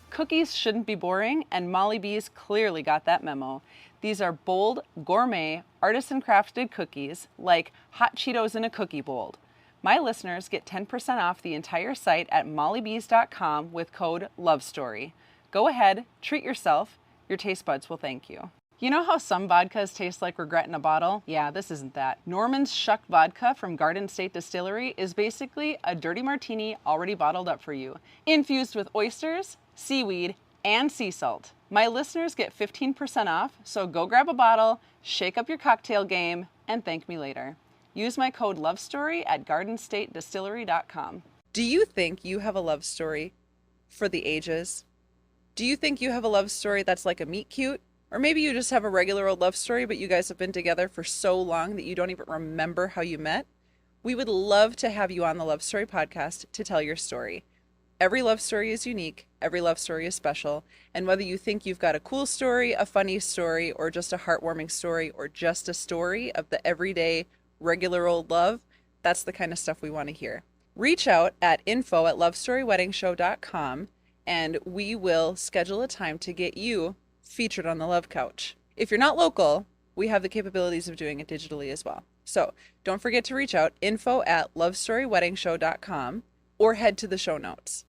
[SPEAKER 4] Cookies shouldn't be boring, and Molly B's clearly got that memo. These are bold, gourmet, artisan crafted cookies like hot Cheetos in a cookie bowl. My listeners get 10% off the entire site at mollybees.com with code LOVESTORY. Go ahead, treat yourself. Your taste buds will thank you. You know how some vodkas taste like regret in a bottle? Yeah, this isn't that. Norman's Shuck Vodka from Garden State Distillery is basically a dirty martini already bottled up for you, infused with oysters, seaweed, and sea salt. My listeners get 15% off, so go grab a bottle, shake up your cocktail game, and thank me later. Use my code LOVESTORY at gardenstatedistillery.com.
[SPEAKER 1] Do you think you have a love story for the ages? Do you think you have a love story that's like a meet cute? Or maybe you just have a regular old love story, but you guys have been together for so long that you don't even remember how you met? We would love to have you on the Love Story Podcast to tell your story. Every love story is unique. Every love story is special. And whether you think you've got a cool story, a funny story, or just a heartwarming story, or just a story of the everyday, regular old love, that's the kind of stuff we want to hear. Reach out at info@lovestoryweddingshow.com, and we will schedule a time to get you featured on the Love Couch. If you're not local, we have the capabilities of doing it digitally as well. So don't forget to reach out, info@lovestoryweddingshow.com, or head to the show notes.